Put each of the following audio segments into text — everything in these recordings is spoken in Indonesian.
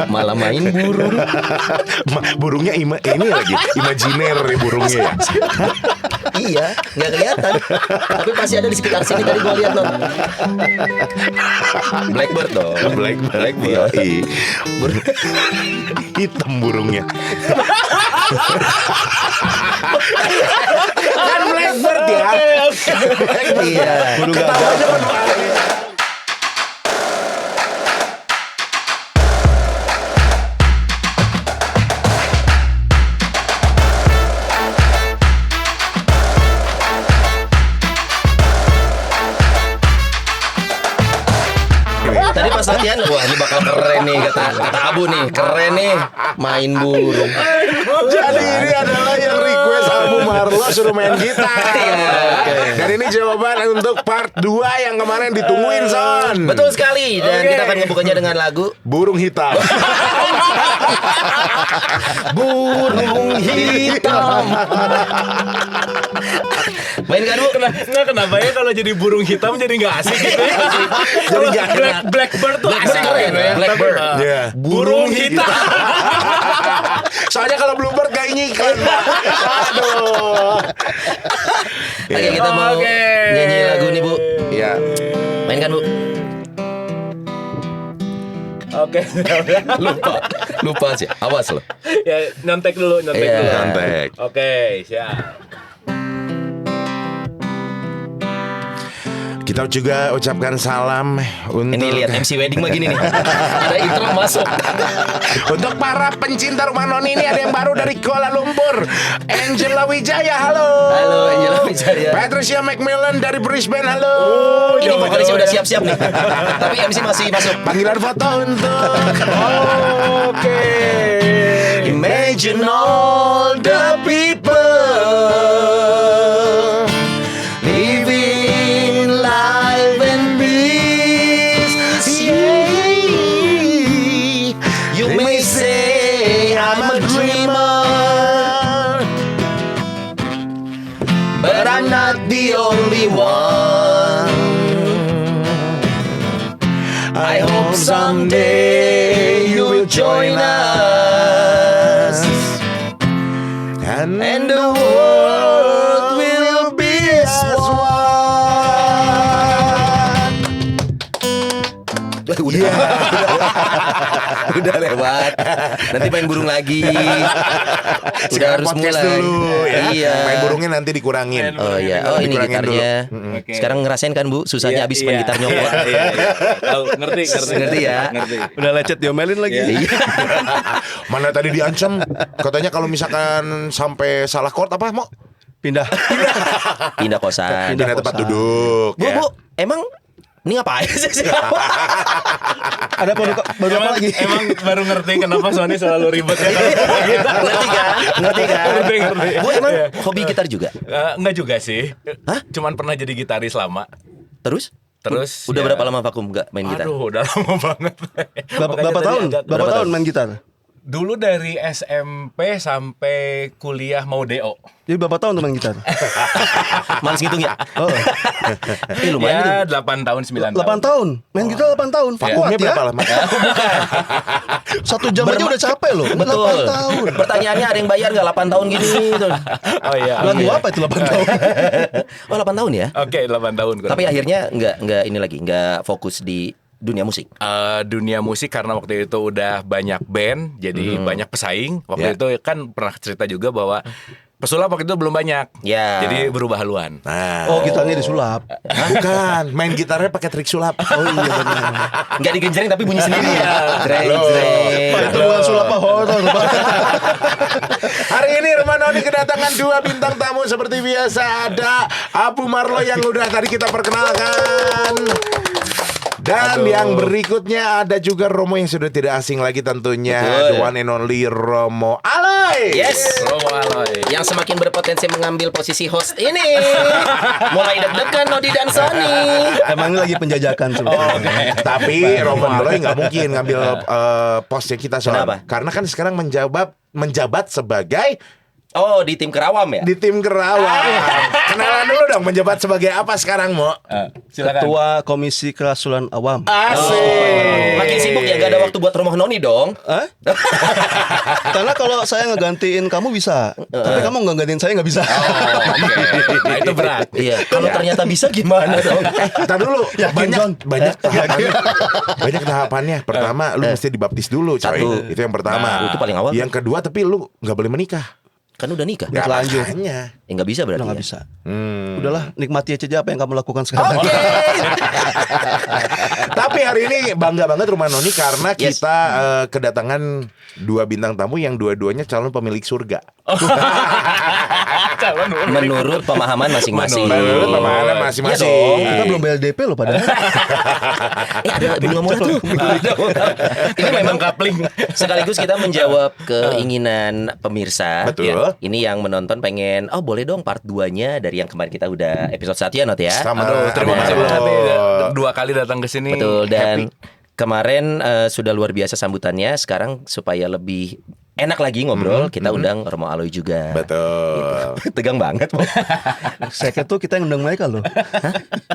Malah main burung. Burungnya ini lagi imajiner ya burungnya ya. Iya, nggak kelihatan. Tapi pasti ada di sekitar sini tadi gue lihat non. Blackbird dong. Blackbird. Yoi. Hitam burungnya. Kan blackbird ya. Iya. Burung Ketawanya gagak. kan. Tadi pas latihan, wah ini bakal keren nih kata Abu nih, keren nih main burung. Jadi ini adalah yang request Abu Marlo suruh main gitar. Dan ini jawaban untuk part 2 yang kemarin ditungguin Son. Betul sekali, dan kita akan ngebukanya dengan lagu Burung hitam. Burung Hitam. Main kan Bu? Kenapa ya kalau jadi burung hitam jadi nggak asik gitu ya? Jadi nggak enak. Blackbird tuh asik Blackbird. ya. Blackbird. Tapi, Iya. burung hitam. Soalnya kalau Bluebird gak nyikan. Aduh. Oke, kita mau Oke. nyanyi lagu nih Bu. Ya. Main kan Bu? Oke. Lupa sih. Awas loh. Ya nyontek dulu, nyontek Iya. dulu. Nyontek. Oke, siap. Kita juga ucapkan salam untuk Ini lihat MC wedding mah gini nih. Ada intro masuk. untuk para pencinta rumah noni ini ada yang baru dari Kuala Lumpur. Angela Wijaya, halo. Halo Angela Wijaya. Patricia Macmillan dari Brisbane, halo. Ini vokalisnya udah siap-siap nih. Tapi MC masih masuk. Panggilan foto untuk Oke. Imagine all the people living life in peace. Yeah. You may say I'm a dreamer, but I'm not the only one. I hope someday you will join us, and the world will be as one. Udah, udah lewat. Nanti main burung lagi. Udah sekarang harus podcast mulai. dulu ya. Iya. Main burungnya nanti dikurangin. Oh iya, oh ini Dikurangin gitarnya. Oke. Sekarang ngerasain kan Bu, susahnya abis main gitar nyokok. Iya. Tahu, ngerti. Ngerti ya? Ngerti. Udah lecet diomelin lagi. Iya. Mana tadi diancam katanya kalau misalkan sampai salah chord apa mau Pindah. Pindah kosan. pindah tempat duduk Bu, ya. Bu, emang ini ngapain sih? Ada baru apa lagi? Emang baru ngerti kenapa Sony selalu ribet ya. Ngerti kan? Ngerti kan? Ngerti. Bu, emang hobi gitar juga? Enggak juga sih. Hah? Cuman pernah jadi gitaris lama. Terus? Terus Udah ya- berapa lama vakum nggak main gitar? Aduh, udah lama banget. Makanya Berapa tadi tahun? agak- Berapa tahun main gitar? Dulu dari SMP sampai kuliah mau DO. Jadi berapa tahun tuh main gitar? Males ngitung ya? Oh, Lumayan itu. Ya 8 tahun 9 tahun. 8 tahun. Main gitar 8 tahun. Vakumnya Kuat ya. berapa lama? 1 jam aja udah capek loh. Betul. 8 tahun. Pertanyaannya ada yang bayar nggak 8 tahun gini? Tuh. Oh iya. Lagu apa itu 8 tahun? Oh 8 tahun ya? Oke, 8 tahun kurang. Tapi akhirnya nggak ini lagi, nggak fokus di dunia musik. Dunia musik karena waktu itu udah banyak band, jadi banyak pesaing. Waktu Ya. itu kan pernah cerita juga bahwa pesulap waktu itu belum banyak. Ya. Jadi berubah haluan. Nah, Oh, gitarnya disulap. bukan main gitarnya pakai trik sulap. Oh iya benar. Nggak digenjreng tapi bunyi sendiri ya. Jreng, Loh. jreng. Patungan sulap apa horor banget. Hari ini Rumah Noni kedatangan 2 bintang tamu seperti biasa. Ada Abu Marlo yang udah tadi kita perkenalkan. Dan yang berikutnya ada juga Romo yang sudah tidak asing lagi tentunya. Betul. The one and only Romo Aloy. Yes. Romo Aloy. Yang semakin berpotensi mengambil posisi host ini. Mulai deg-degan Nodi dan Sony. Emang ini lagi penjajakan sebenarnya. Tapi Romo Aloy nggak mungkin ngambil posnya kita soal. Kenapa? Karena kan sekarang menjabat sebagai Oh, di tim Kerawam ya? di tim Kerawang. Kenalan dulu dong, menjabat sebagai apa sekarang, Mo? Silakan. Ketua Komisi Kerasulan Awam. Asik. Pakai makin sibuk ya, gak ada waktu buat rumah noni dong. Hah? Karena kalau saya ngegantiin kamu bisa, tapi kamu nggak gantiin saya nggak bisa. Oke. Nah itu berat. Iya, kalau ternyata bisa gimana dong? Ntar dulu, Yakin, John? banyak tahapannya. Banyak tahapannya. Pertama, lu mesti dibaptis dulu, coy. Satu. Itu yang pertama. Itu paling awal. Yang kedua, tapi lu nggak boleh menikah. Kan udah nikah. Ya, lanjut. makanya. Nggak bisa berarti. Udah nggak Ya? bisa. Udahlah, nikmati aja apa yang kamu lakukan sekarang. Oke. Tapi hari ini bangga banget Rumah Noni karena Yes. kita kedatangan 2 bintang tamu yang dua-duanya calon pemilik surga. Menurut pemahaman masing-masing. Menurut pemahaman Iya masing-masing. dong. Kita belum BLDP loh padahal. Ada bunga murah tuh. Ini memang coupling. Sekaligus kita menjawab keinginan pemirsa. Betul. Ya, ini yang menonton pengen, oh boleh dong part 2-nya dari yang kemarin kita udah episode 1 ya Not ya. Sama. Aduh, terima kasih Aduh. banget nih 2 kali datang ke sini. Betul, dan Happy. kemarin sudah luar biasa sambutannya. Sekarang supaya lebih enak lagi ngobrol, kita undang Romo Aloy juga. Betul. Tegang banget, Bang. Saya kira tuh kita yang undang mereka loh.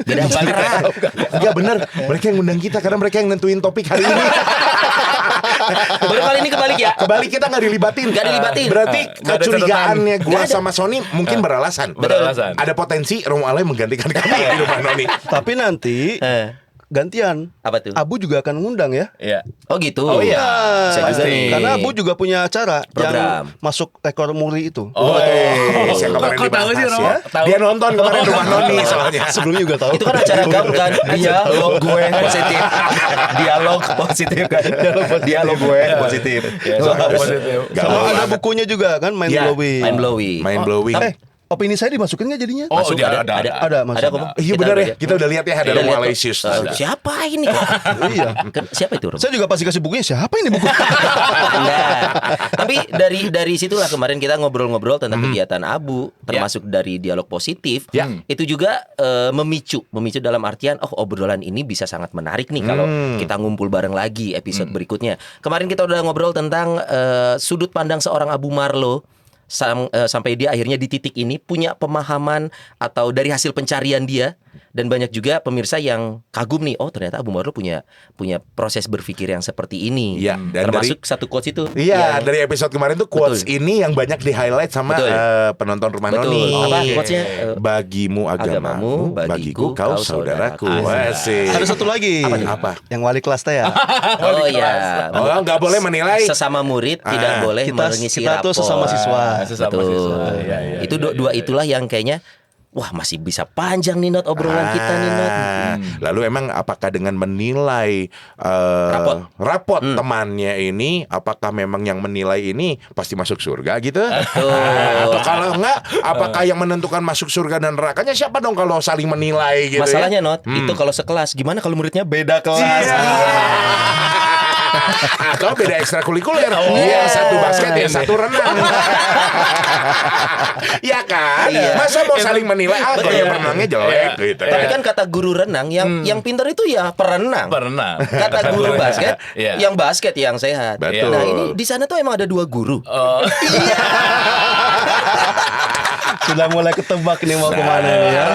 Beda cara. Iya bener, mereka yang ngundang kita karena mereka yang nentuin topik hari ini. Baru kali ini kebalik ya. Kebalik kita nggak dilibatin. Nggak dilibatin. Berarti Nggak ada kecurigaannya Nggak gua ada. sama Sony mungkin beralasan. Beralasan. Ada potensi Romo Aloy menggantikan kami di Rumah Noni. Tapi nanti gantian. Apa tuh? Abu juga akan ngundang ya. Iya. Oh gitu. Oh iya. Saya juga Pasti. nih. Karena Abu juga punya acara Program. yang masuk rekor muri itu. Oh, Yang kemarin kok tahu dibahas sih, Romo? ya. Tahu. Dia nonton kemarin Rumah Noni soalnya. Sebelumnya juga tahu. Itu kan acara gaul kan. Dialog gue positif. Dialog positif kan. Dialog gue positif. Ya, soal positif. Sama ada bukunya juga kan, Mind Iya. Blowing. Mind blowing. Main blowing. Opini saya dimasukin nggak jadinya? Oh, Masuk, ada. Ada, masuk. Ada kok, Bang. Iya Kita benar udah ya, lihat. kita udah lihat ya ada Udah Romo lihat, Aloysius. Siapa ini kok? Iya. Siapa itu, Romo? Saya juga pasti kasih bukunya, siapa ini buku? Enggak. Tapi dari situlah kemarin kita ngobrol-ngobrol tentang kegiatan Abu, termasuk dari dialog positif. Ya. Itu juga memicu dalam artian obrolan ini bisa sangat menarik nih kalau kita ngumpul bareng lagi episode berikutnya. Kemarin kita udah ngobrol tentang sudut pandang seorang Abu Marlo. Sampai dia akhirnya di titik ini punya pemahaman atau dari hasil pencarian dia, dan banyak juga pemirsa yang kagum nih, oh ternyata Abu Marlo punya proses berpikir yang seperti ini. Iya, dan termasuk satu quotes itu. Iya, yang- dari episode kemarin tuh quotes ini yang banyak di highlight sama Betul. penonton Rumah Betul. Noni. Apa quotesnya? Bagimu agamamu, bagiku kau saudaraku. Asik. Ada satu lagi. Apa? Yang wali kelas teh ya. Oh iya. Oh, nggak boleh menilai. Sesama murid tidak boleh mengisi kita rapor. tuh sesama siswa. Sesama Betul. siswa. Iya, iya, Itu dua itulah yang kayaknya wah masih bisa panjang nih Not obrolan kita nih Not. Lalu emang apakah dengan menilai rapot temannya ini, apakah memang yang menilai ini pasti masuk surga gitu? Atau kalau enggak, apakah yang menentukan masuk surga dan nerakanya siapa dong kalau saling menilai gitu? Masalahnya ya? Not, itu kalau sekelas gimana kalau muridnya beda kelas? Atau beda ekstrakurikuler. Iya, satu basket ya, satu renang. Iya kan? Iya. Masa mau saling menilai Betul. yang renangnya jelek gitu. Tapi kan kata guru renang yang pintar itu ya perenang. Pernah. Kata guru basket, Iya. yang basket yang sehat. Betul. Nah ini di sana tuh emang ada 2 guru. Oh. Sudah mulai ketebak nih mau kemana nih ya.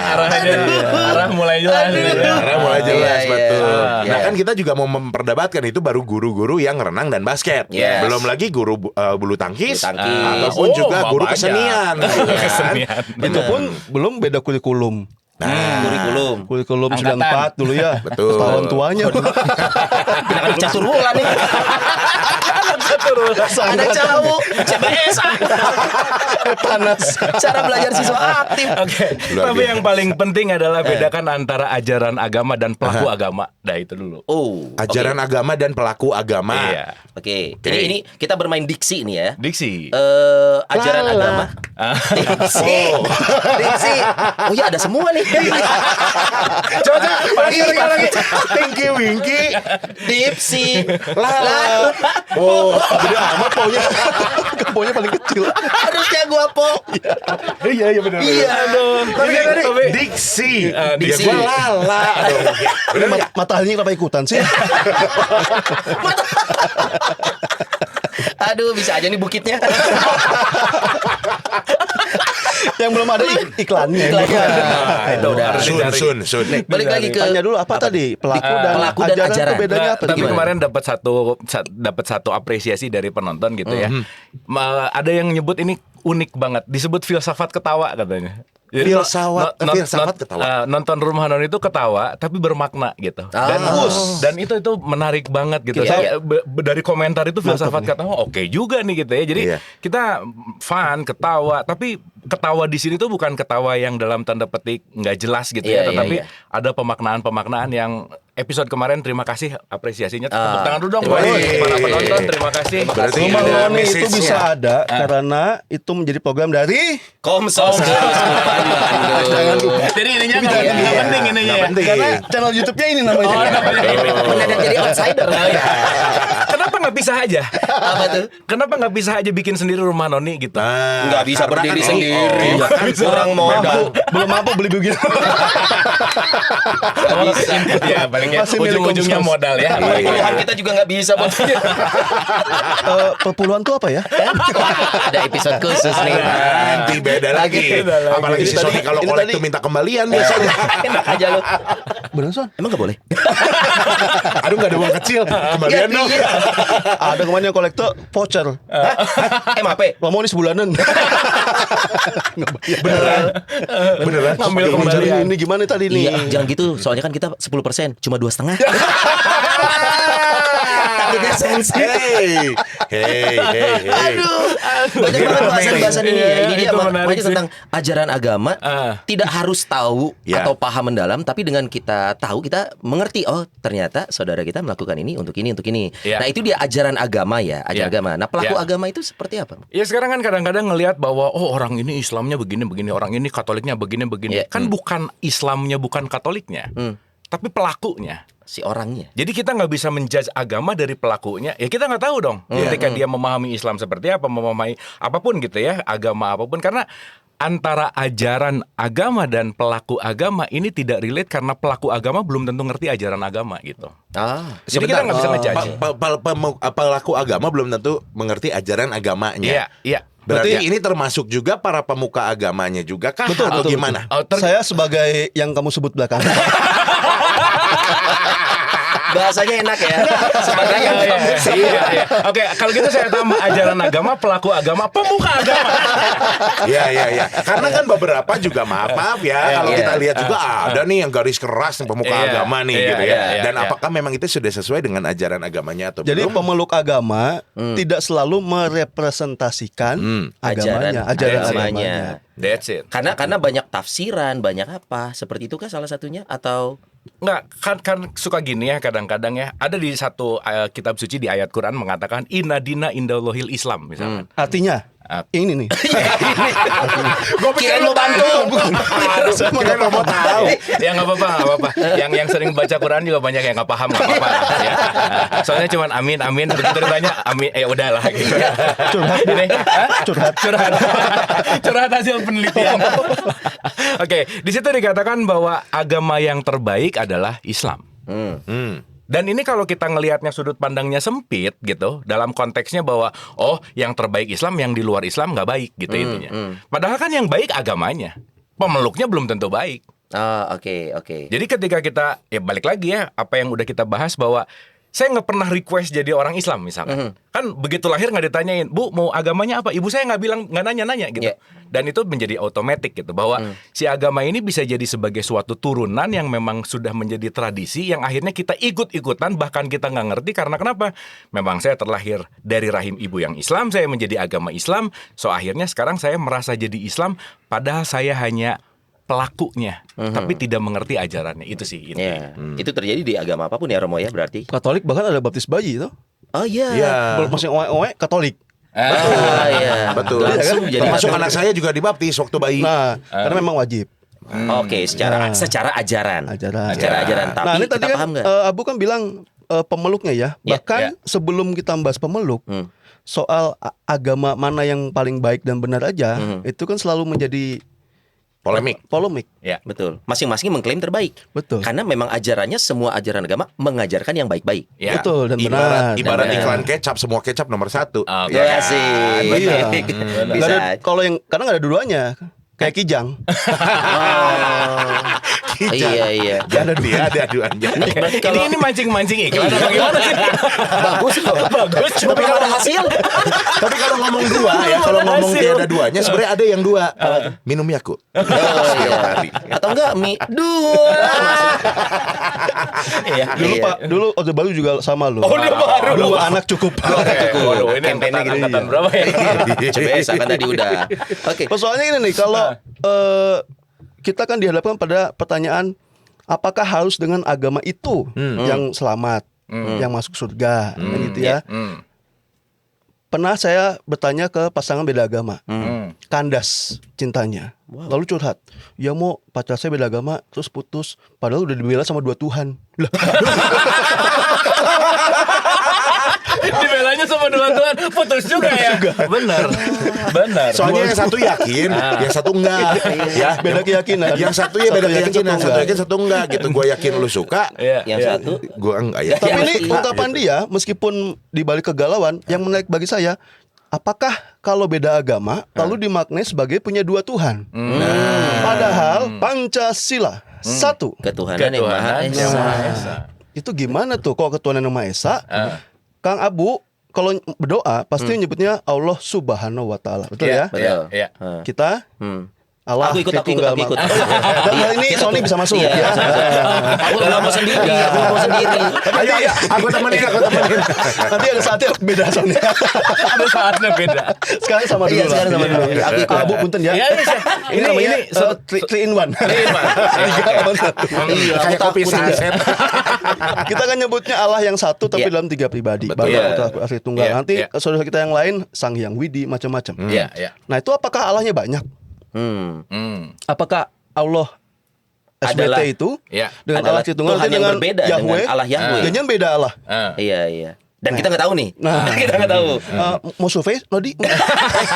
Arah mulai jelas. Karena mulai jelas Iya, betul. iya. Nah kan kita juga mau memperdebatkan itu baru guru-guru yang renang dan basket. Yes. Belum lagi guru bulu tangkis, Bulu tangkis. ataupun Oh, juga guru banyak. kesenian. gitu kan. Kesenian. Itu pun belum beda kurikulum. Kurikulum. Kurikulum Angkatan. 94 dulu ya. Betul. Tahun tuanya. Anak catur bola nih. Anak cawu, CBS. Panas. Cara belajar siswa aktif. Oke. Luar Tapi biasa. yang paling penting adalah bedakan antara ajaran agama dan pelaku agama. Nah itu dulu. Oh, Ajaran agama dan pelaku agama. Iya. Oke. Oke. Ini kita bermain diksi nih ya. Diksi. Ajaran Lala. agama. Diksi. Diksi. Oh ya ada semua nih. Coba lagi. Tinky Winky. Dipsi. Lala. Oh, Jadi amat paunya. Paunya paling kecil. Harusnya gua po. iya benar. Iya. Tapi kan tadi Tapi- diksi. Diksi. Ya gua lala. Ini mataharinya kenapa ikutan sih? Aduh bisa aja nih bukitnya. Yang belum ada iklannya. Nah, itu Udah. harus dicari. Sun. Balik lagi ke Tanya dulu apa tadi? Pelaku dan ajaran itu bedanya Nah, apa? tapi Gimana? kemarin dapat satu apresiasi dari penonton gitu ya. Ada yang nyebut ini unik banget, disebut filsafat ketawa katanya. Jadi Filsafat ketawa. Nonton Rumah Noni itu ketawa tapi bermakna gitu. Dan itu menarik banget gitu. Iya, Saya dari komentar itu filsafat ketawa oke juga nih gitu ya. Jadi Iya. kita fun, ketawa, tapi ketawa di sini tuh bukan ketawa yang dalam tanda petik nggak jelas gitu Iya, ya, tetapi iya. ada pemaknaan-pemaknaan yang episode kemarin terima kasih apresiasinya. Tepuk tangan dulu dong Terima buat kasih. para penonton, terima kasih. Berarti Rumah ada Noni itu message-nya. bisa ada karena itu menjadi program dari Komsos Jangan lupa. Jadi ininya nggak penting ininya ya. penting. Karena channel YouTube-nya ini namanya. Mendadak jadi outsider. Kenapa nggak bisa aja? Apa tuh? Kenapa nggak bisa aja bikin sendiri Rumah Noni gitu? Nggak bisa Karena berdiri kan- sendiri. Oh, Kurang modal. Belum mampu beli begitu. Ya palingnya Masih milik ujung-ujungnya Komsos. modal ya. Puluhan kita juga nggak bisa buat Perpuluhan itu apa ya? ada episode khusus nih. Nanti beda lagi. Apalagi si Sony kalau ini kolek tadi- tuh minta kembalian biasanya. Enak aja lu. Beneran Son? Emang nggak boleh? Aduh nggak ada uang kecil. Kembalian dong. Ada kemarin yang kolektor voucher. MAP. Ngomong ini sebulanan. Beneran. Ngambil Ini kembalian. jadi ini gimana tadi nih? Iya, jangan gitu. Soalnya kan kita 10%, cuma 2,5. Takutnya sensi. Hey. Aduh, banyak banget bahasan-bahasan ini ya. Ini dia Itu menarik makanya sih. tentang ajaran agama. Tidak harus tahu Ya. atau paham mendalam, tapi dengan kita tahu kita mengerti. Oh, ternyata saudara kita melakukan ini untuk ini, untuk ini. Ya. Nah, itu dia ajaran agama ya, ajaran Ya. agama. Nah, pelaku Ya. agama itu seperti apa? Ya sekarang kan kadang-kadang ngelihat bahwa orang ini Islamnya begini, orang ini Katoliknya begini. Iya. Kan bukan Islamnya, bukan Katoliknya, tapi pelakunya. Si orangnya. Jadi kita nggak bisa menjudge agama dari pelakunya. Ya kita nggak tahu dong. Ketika dia memahami Islam seperti apa, memahami apapun gitu ya, agama apapun. Karena antara ajaran agama dan pelaku agama ini tidak relate karena pelaku agama belum tentu ngerti ajaran agama gitu. Jadi kita nggak bisa ngejudge. Pelaku agama belum tentu mengerti ajaran agamanya. Iya. Berarti Berarti- ini termasuk juga para pemuka agamanya juga kah? Betul, atau betul, gimana? Saya sebagai yang kamu sebut belakang. Bahasanya enak ya. Sebagai yang Iya. Oke, kalau gitu saya tambah ajaran agama, pelaku agama, pemuka agama. Iya. Karena kan beberapa juga maaf ya, kalau iya. kita lihat juga ada nih yang garis keras nih pemuka Iya, agama nih iya, gitu ya. iya, Dan iya. apakah memang itu sudah sesuai dengan ajaran agamanya atau Jadi belum? pemeluk agama tidak selalu merepresentasikan agamanya, ajaran agamanya. agamanya. That's it. Karena banyak tafsiran, banyak apa? Seperti itu kah salah satunya atau Enggak, kan suka gini ya kadang-kadang ya. Ada di satu kitab suci di ayat Quran mengatakan inna dina indallahil Islam misalkan. Artinya ini nih. Gue kirain mau bantu? Aduh, kirain lo mau tahu. Ya nggak apa-apa. Yang sering baca Quran juga banyak yang nggak paham, nggak apa-apa. Ya. Soalnya cuman amin. Begitu ditanya amin, udahlah. Gitu. Curhat. Ini, Curhat. curhat hasil penelitian. Oke, di situ dikatakan bahwa agama yang terbaik adalah Islam. Dan ini kalau kita ngelihatnya sudut pandangnya sempit gitu, dalam konteksnya bahwa yang terbaik Islam, yang di luar Islam nggak baik gitu intinya. Padahal kan yang baik agamanya, pemeluknya belum tentu baik. oke. Jadi ketika kita balik lagi ya apa yang udah kita bahas bahwa saya nggak pernah request jadi orang Islam misalkan. Kan begitu lahir nggak ditanyain, Bu mau agamanya apa? Ibu saya nggak nanya gitu. Yeah. Dan itu menjadi otomatis gitu bahwa si agama ini bisa jadi sebagai suatu turunan yang memang sudah menjadi tradisi yang akhirnya kita ikut-ikutan bahkan kita nggak ngerti karena kenapa? Memang saya terlahir dari rahim ibu yang Islam, saya menjadi agama Islam, so akhirnya sekarang saya merasa jadi Islam padahal saya hanya pelakunya, tapi tidak mengerti ajarannya. Itu sih Ya, intinya. itu terjadi di agama apapun ya Romo ya berarti. Katolik bahkan ada baptis bayi itu. Oh iya. Iya. Masih oe-oe Katolik. Iya. Betul. Langsung jadi Termasuk Katolik. anak saya juga dibaptis waktu bayi. Nah, karena memang wajib. Oke, secara ajaran. Ajaran. Tapi Nah, ini kita tadi paham kan nggak? Abu kan bilang pemeluknya ya. Ya, Bahkan sebelum kita bahas pemeluk, soal agama mana yang paling baik dan benar aja, itu kan selalu menjadi polemik. Ya. Betul. Masing-masing mengklaim terbaik. Betul. Karena memang ajarannya semua ajaran agama mengajarkan yang baik-baik. Ya. Betul dan Ibarat benar. Dan iklan kecap, semua kecap nomor 1. Oke. Ya sih. Iya. Bisa. Karena nggak ada dua-duanya. Kayak Kijang. Iya. Ada dia ada aduannya. Berarti kalau Ini mancing-mancing iklan apa gimana sih? bagus kok. Bagus. Tapi kalau ada hasil, Tapi kalau ngomong dua ya, kalau ngomong tiada duanya sebenarnya ada yang dua. Minum Yakult. Setiap hari. atau enggak mie dua. Iya. Dulu Orde Baru juga sama loh. Orde Baru. 2 anak cukup. Waduh, ini Campaign-nya gitu. angkatan berapa ya? Biasa kan tadi udah. Oke. Persoalannya ini nih, kalau kita kan dihadapkan pada pertanyaan, apakah harus dengan agama itu yang selamat, yang masuk surga, kan gitu ya? Pernah saya bertanya ke pasangan beda agama, kandas cintanya, lalu curhat, ya mau pacar saya beda agama terus putus, padahal udah dibela sama 2 Tuhan. Lah, Dibelanya sama dua Tuhan, putus juga ya. Benar. Soalnya yang satu yakin, yang satu enggak. Ya, beda keyakinan. yang satu ya beda Satu yakin, keyakinan, satu satu enggak. yakin satu enggak gitu. Gua yakin lu suka, Iya, Yang iya. satu gua enggak ya. Tapi ini Iya. ungkapan dia, meskipun dibalik kegalauan, yang menarik bagi saya, apakah kalau beda agama lalu dimaknai sebagai punya 2 Tuhan? Padahal Pancasila satu. ketuhanan yang maha Ketuhanan yang esa. Maha Esa. Itu gimana tuh kalau ketuhanan yang Maha Esa? Kang Abu kalau berdoa pasti nyebutnya Allah Subhanahu wa taala. Betul ya? Betul. Iya. Kita Hmm. Allah Aku ikut. Tritunggal Oh, Maha. iya. Dan hal ini Kita Sony tuh. bisa masuk Iya, ya. Aku nggak mau sendiri. Aku nggak mau sendiri. Ayo, aku temenin. Nanti ada saatnya beda Sony. Ada saatnya beda. Sekarang sama dulu. Iya, sekarang sama dulu. Aku ikut. Abu punten ya. Iya, iya. Ini namanya 3 in 1. Iya, aku Kayak kopi takut. saset. Kita kan nyebutnya Allah yang satu tapi Iya. dalam 3 pribadi. Betul. Bapa, Putra, Asli Tunggal. Iya, Nanti iya. saudara kita yang lain Sang Hyang Widi macam-macam. Iya, iya. Nah, itu apakah Allahnya banyak? Apakah Allah SBT Adalah- itu Iya. dengan Adalah Allah Tritunggal Tuhan nanti yang dengan berbeda Yahweh, dengan Allah Yahweh. jangan beda Allah. Iya. Dan kita nggak tahu nih. Nah. Kita nggak tahu. Mau survei, Nodi?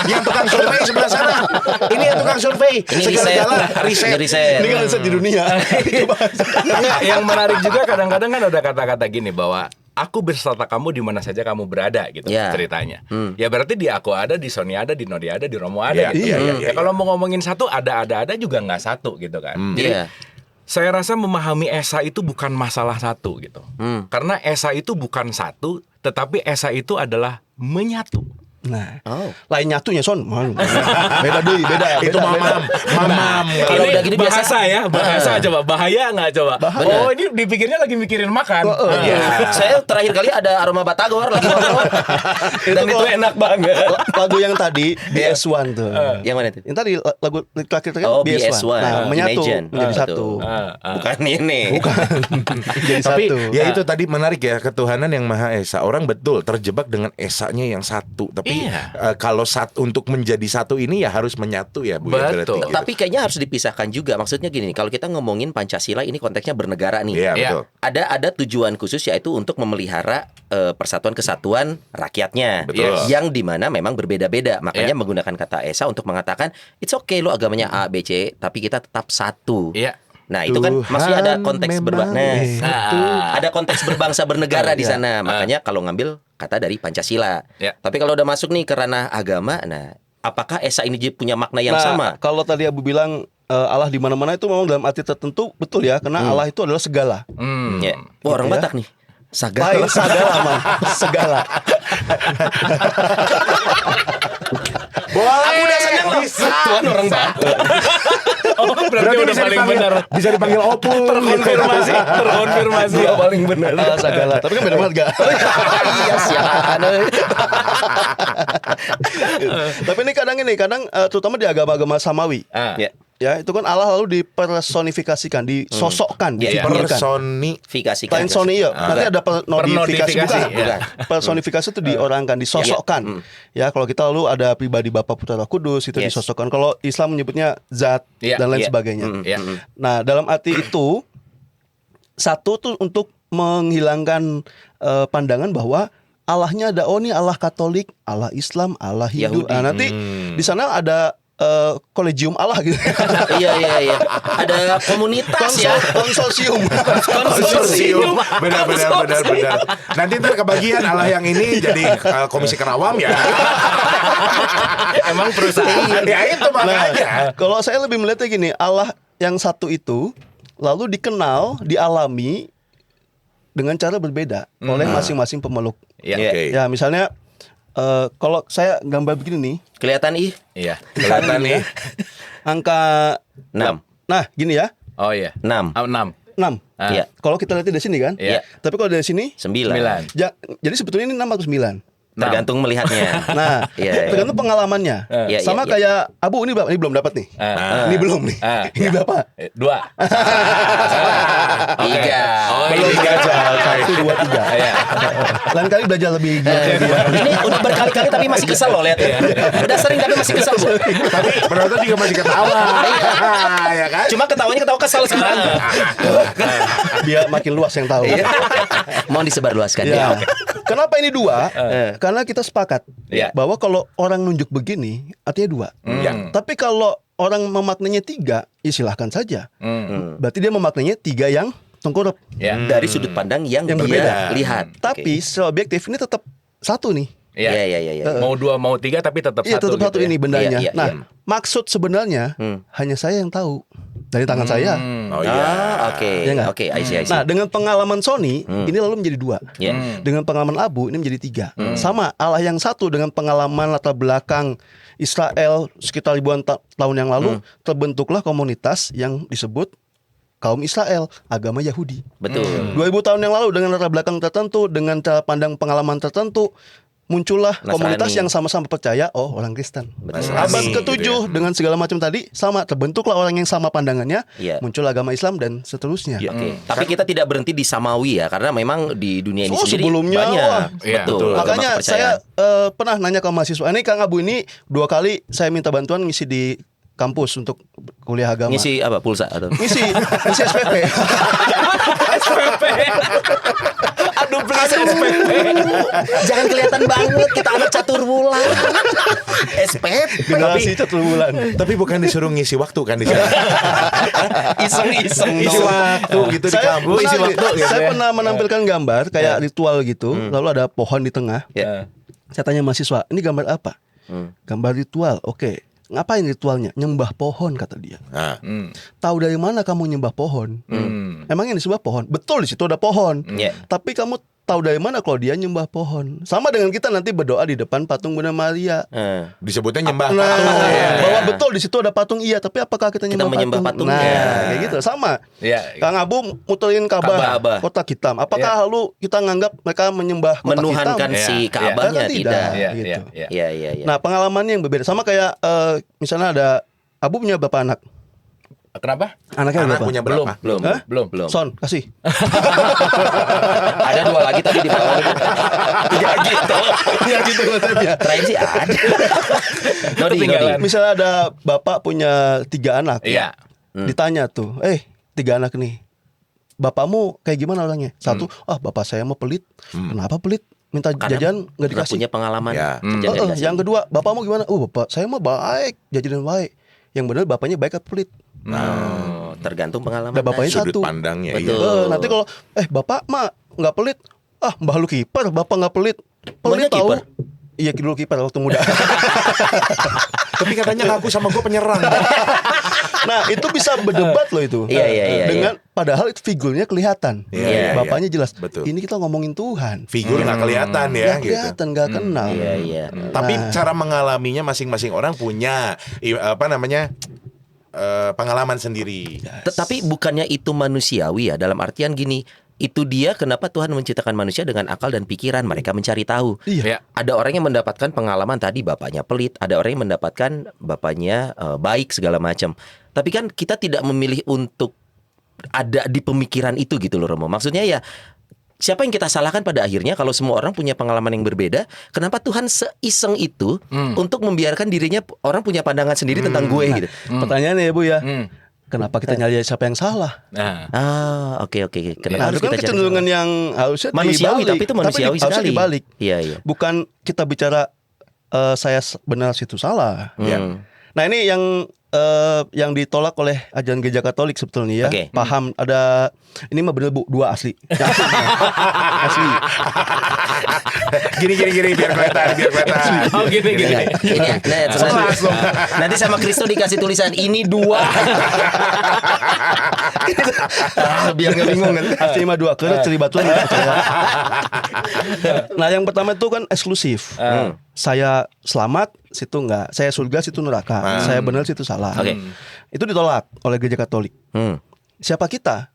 Yang tukang survei sebelah sana. Ini yang tukang survei. Ini Segala riset. jalan riset. Ini riset. Ini kan riset di dunia. Enggak, yang menarik juga kadang-kadang kan ada kata-kata gini bahwa aku berserta kamu di mana saja kamu berada gitu Ya. ceritanya. Ya berarti di aku ada, di Sony ada, di Nodi ada, di Romo ada Iya, gitu. iya, Ya kalau mau ngomongin satu ada juga nggak satu gitu kan. Jadi Iya. saya rasa memahami Esa itu bukan masalah satu gitu. Karena Esa itu bukan satu, tetapi Esa itu adalah menyatu. Nah, Oh. lain nyatunya Son. Beda deh, beda. Itu beda, mamam, beda. mamam. Kalau Ini udah gini biasa. bahasa ya, bahasa coba bahaya nggak coba? Oh ini dipikirnya lagi mikirin makan. Iya. Saya terakhir kali ada aroma batagor lagi ngobrol. Dan itu enak banget. Lagu yang tadi BS1 tuh. Yang mana itu? Yang tadi lagu terakhir kan Oh, BS1. BS1. Nah, menyatu Imagine. menjadi Betul. satu. Bukan ini. Jadi Tapi satu. ya itu tadi menarik ya, ketuhanan yang Maha Esa. Orang betul terjebak dengan esanya yang satu. Tapi Iya. kalau untuk menjadi satu ini ya harus menyatu ya Bu. ya, berarti Betul. gitu. Tapi kayaknya harus dipisahkan juga. Maksudnya gini, kalau kita ngomongin Pancasila ini konteksnya bernegara nih. Iya, Iya. betul. Ada tujuan khusus yaitu untuk memelihara persatuan kesatuan rakyatnya. Betul. Yang dimana memang berbeda-beda. Makanya Iya. menggunakan kata Esa untuk mengatakan it's okay lo agamanya A, B, C, tapi kita tetap satu. Iya. Nah itu kan maksudnya ada Tuhan konteks memang berbangsa. Ada konteks berbangsa bernegara di Iya. sana. Makanya kalau ngambil kata dari Pancasila. Iya. Tapi kalau udah masuk nih ke ranah agama, nah apakah Esa ini punya makna yang sama? Kalau tadi Abu bilang Allah di mana-mana itu memang dalam arti tertentu betul ya, karena Allah itu adalah segala. Ya. Wah, orang Gitu ya. Batak nih. Sagala. Lain segala, man. Segala. Boleh. Aku udah seneng loh. Bisa. Tuhan orang Batak. Oh berarti udah paling benar. Bisa dipanggil opung. Terkonfirmasi. Gua paling benar. Allah segala. Tapi kan beda banget gak? Iya sialan. Tapi ini kadang terutama di agama-agama Samawi. Ya. Ya, itu kan Allah lalu dipersonifikasikan, disosokkan, Iya. difikirkan. Personifikasikan. Lain Sony ya, nanti ada personifikasi Pernodifikasi, bukan? iya. Personifikasi itu diorangkan, disosokkan. Ya, kalau kita lalu ada pribadi Bapa Putra Roh Kudus itu Yes. disosokkan. Kalau Islam menyebutnya zat Iya, dan lain iya. sebagainya. Iya. Nah, dalam arti itu satu tuh untuk menghilangkan pandangan bahwa Allahnya ada, oh ini Allah Katolik, Allah Islam, Allah Hindu. Yahudi. Nah, nanti di sana ada kolegium Allah gitu. Iya. Ada komunitas ya. Konsorsium. Konsorsium. Benar. Nanti ntar kebagian Allah yang ini jadi komisi kerawam ya. Emang perusahaan. Ya itu makanya. Nah, kalau saya lebih melihatnya gini, Allah yang satu itu lalu dikenal, dialami dengan cara berbeda oleh masing-masing pemeluk. Iya. Oke. Ya, misalnya kalau saya gambar begini nih, Kelihatan ih. Iya. Kelihatan nih. angka 6. nah gini ya, Oh iya. 6. 6. 6. Ah. Iya. Kalau kita lihat dari sini kan, Iya. tapi kalau dari sini 9. 9. jadi sebetulnya ini 6 atau 9. Tergantung melihatnya. Nah, Iya. tergantung pengalamannya. Iya, Sama iya. kayak Abu ini berapa? Ini belum dapat nih. Ini belum nih. Ini berapa? 2. 3. Oh, Belum ini belajar. 1, 2, 3. Iya. Lain kali belajar lebih giat kayak dia. Ini udah berkali-kali tapi masih kesel loh lihat ya. Udah sering tapi masih kesel Bu. Tapi penonton juga masih ketawa. Ya kan? Cuma ketawanya ketawa kesel sekarang. Biar makin luas yang tahu. Mohon disebarluaskan Ya. ya. Kenapa ini 2? Karena kita sepakat Iya. bahwa kalau orang nunjuk begini artinya 2. Tapi kalau orang memaknainya 3, ya silahkan saja. Berarti dia memaknainya 3 yang tengkorup. Ya. Dari sudut pandang yang Yang dia berbeda. lihat. Tapi secara objektif ini tetap satu nih. Iya. Mau 2 mau 3 tapi tetap Iya, satu. tetap satu gitu ya. ini bendanya. Iya, iya, Nah, iya. maksud sebenarnya hanya saya yang tahu dari tangan saya. Oh iya. Oke. Iya nggak? Oke, I see. Nah, dengan pengalaman Sony ini lalu menjadi 2. Ya. Dengan pengalaman Abu ini menjadi 3. Sama Allah yang satu dengan pengalaman latar belakang Israel sekitar ribuan tahun yang lalu terbentuklah komunitas yang disebut kaum Israel, agama Yahudi. Betul. 2000 tahun yang lalu dengan latar belakang tertentu, dengan cara pandang pengalaman tertentu, muncullah Nasrani. komunitas yang sama-sama percaya, oh orang Kristen. Betul. Abad Nasrani, ke-7 gitu ya. dengan segala macam tadi sama, terbentuklah orang yang sama pandangannya, Iya. muncul agama Islam dan seterusnya. Iya. Oke. Tapi kita tidak berhenti di Samawi ya, karena memang di dunia ini Oh, sendiri sebelumnya, banyak. wah. Iya, Betul. betul. agama Makanya saya kepercayaan. pernah nanya ke mahasiswa, ini Kang Abu ini 2 kali saya minta bantuan ngisi di kampus untuk kuliah agama. ngisi apa pulsa atau ngisi SPP. Aduh, please SPP. Jangan kelihatan banget kita anak catur bulan. SPP. Generasi catur bulan. Tapi bukan disuruh ngisi waktu kan di sana. Iseng-iseng. Isi waktu gitu di Saya kampus, isi pernah, waktu gitu saya ya. pernah menampilkan gambar kayak ritual gitu, lalu ada pohon di tengah. Ya. Saya tanya mahasiswa, ini gambar apa? Gambar ritual. Oke. Ngapain ritualnya? Nyembah pohon, kata dia. Nah, Tahu dari mana kamu nyembah pohon? Emang yang disembah pohon? Betul, di situ ada pohon. Iya. Tapi kamu tahu dari mana kalau dia nyembah pohon? Sama dengan kita nanti berdoa di depan patung Bunda Maria. disebutnya nyembah Nah, patung. bahwa betul di situ ada patung, iya, tapi apakah kita nyembah menyembah patung? patung, Nah, ya. kayak gitu. Sama. Iya. Kang Abu muterin Ka'bah, Ka'bah. kotak hitam. Apakah lalu kita nganggap mereka menyembah kotak Menuhankan hitam? si Iya. Ka'bahnya Kan tidak. Iya, gitu. iya, iya. Iya, iya, iya. Nah, pengalamannya yang berbeda. Sama kayak misalnya ada Abu punya berapa anak? Kenapa? Anaknya Anak berapa? punya Belum. berapa? belum, Hah? belum. Son, kasih. Ada 2 lagi tadi di bawah. Enggak gitu. Iya gitu konsepnya. Terakhir sih ada. Nodi, Ketinggalan. Nodi. Misalnya ada bapak punya 3 anak. Iya. Ditanya tuh, 3 anak nih. Bapakmu kayak gimana orangnya? Satu, bapak saya mah pelit. Kenapa pelit? Minta Karena jajan nggak pernah dikasih. punya pengalaman. Ya. Jajan dikasih. Yang kedua, bapakmu gimana? Bapak saya mah baik, jajan baik. Yang benar bapaknya baik atau pelit? Oh, tergantung pengalaman. Dan bapaknya Sudut satu. pandangnya. Betul. Iya. Nanti kalau bapak mah nggak pelit, mbah lu kiper, bapak nggak pelit. Mbahnya Pelit tahu? kiper? Iya dulu kiper waktu muda. Tapi katanya ngaku sama gue penyerang. Nah itu bisa berdebat loh itu. Iya. Dengan padahal itu figurnya kelihatan. Iya, Bapaknya jelas. Betul. Ini kita ngomongin Tuhan. Figur nggak kelihatan ya Nggak gitu. kelihatan, nggak kenal. Iya. Tapi cara mengalaminya masing-masing orang punya pengalaman sendiri. Tetapi bukannya itu manusiawi ya, dalam artian gini, itu dia kenapa Tuhan menciptakan manusia dengan akal dan pikiran, mereka mencari tahu. Iya. Iya. Ada orang yang mendapatkan pengalaman tadi bapaknya pelit, ada orang yang mendapatkan bapaknya baik segala macam. Tapi kan kita tidak memilih untuk ada di pemikiran itu gitu loh Romo. Maksudnya ya siapa yang kita salahkan pada akhirnya kalau semua orang punya pengalaman yang berbeda, kenapa Tuhan seiseng itu untuk membiarkan dirinya orang punya pandangan sendiri tentang gue gitu. Pertanyaannya ya Bu ya, kenapa kita nyari siapa yang salah? Nah. Oke. Kenapa harus Itu kan kita cari kecenderungan yang harusnya manusiawi, dibalik. tapi itu manusiawi harusnya sekali. dibalik. Iya. Bukan kita bicara saya benar situ salah. Hmm. Ya. Nah ini yang ditolak oleh ajaran gereja Katolik sebetulnya ya. Oke. Paham ada ini mah bener Bu, 2 asli. Yang asli. Gini biar kelihatan. Oh gini. Ini nanti sama Kristo dikasih tulisan ini 2. Biar nggak bingung kan. Asli mah 2 keur celibatuan nggak percaya. Nah yang pertama itu kan eksklusif. Saya selamat, situ enggak. Saya surga, situ neraka. Saya benar, situ salah. Oke. Itu ditolak oleh gereja Katolik. Hmm. Siapa kita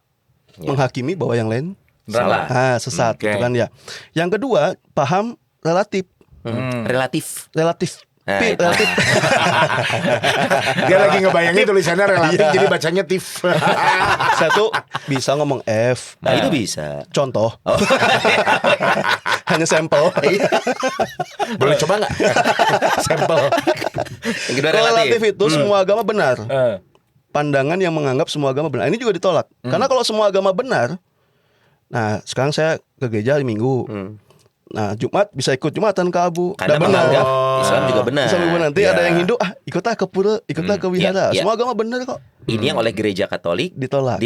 menghakimi bahwa yang lain Salah. sesat Oke. gitu kan ya. Yang kedua, paham relatif. Relatif. Relatif. Nah, itu. Relatif. Dia lagi ngebayangin tulisannya relatif jadi bacanya tif. Saya tuh bisa ngomong F. Nah, itu bisa. Contoh. Hanya sampel. Boleh coba nggak? Sampel. Yang kedua Relatif itu semua agama benar. Eh. Pandangan yang menganggap semua agama benar. Ini juga ditolak. Karena kalau semua agama benar, nah sekarang saya ke gereja hari Minggu. Nah Jumat bisa ikut Jumatan ke Abu. Karena Nggak benar. menganggap Islam juga benar. Islam juga benar. Nanti Ya. ada yang Hindu, ikutlah ke pura, ikutlah ke wihara. Ya. Semua agama benar kok. Ini yang oleh gereja Katolik Ditolak.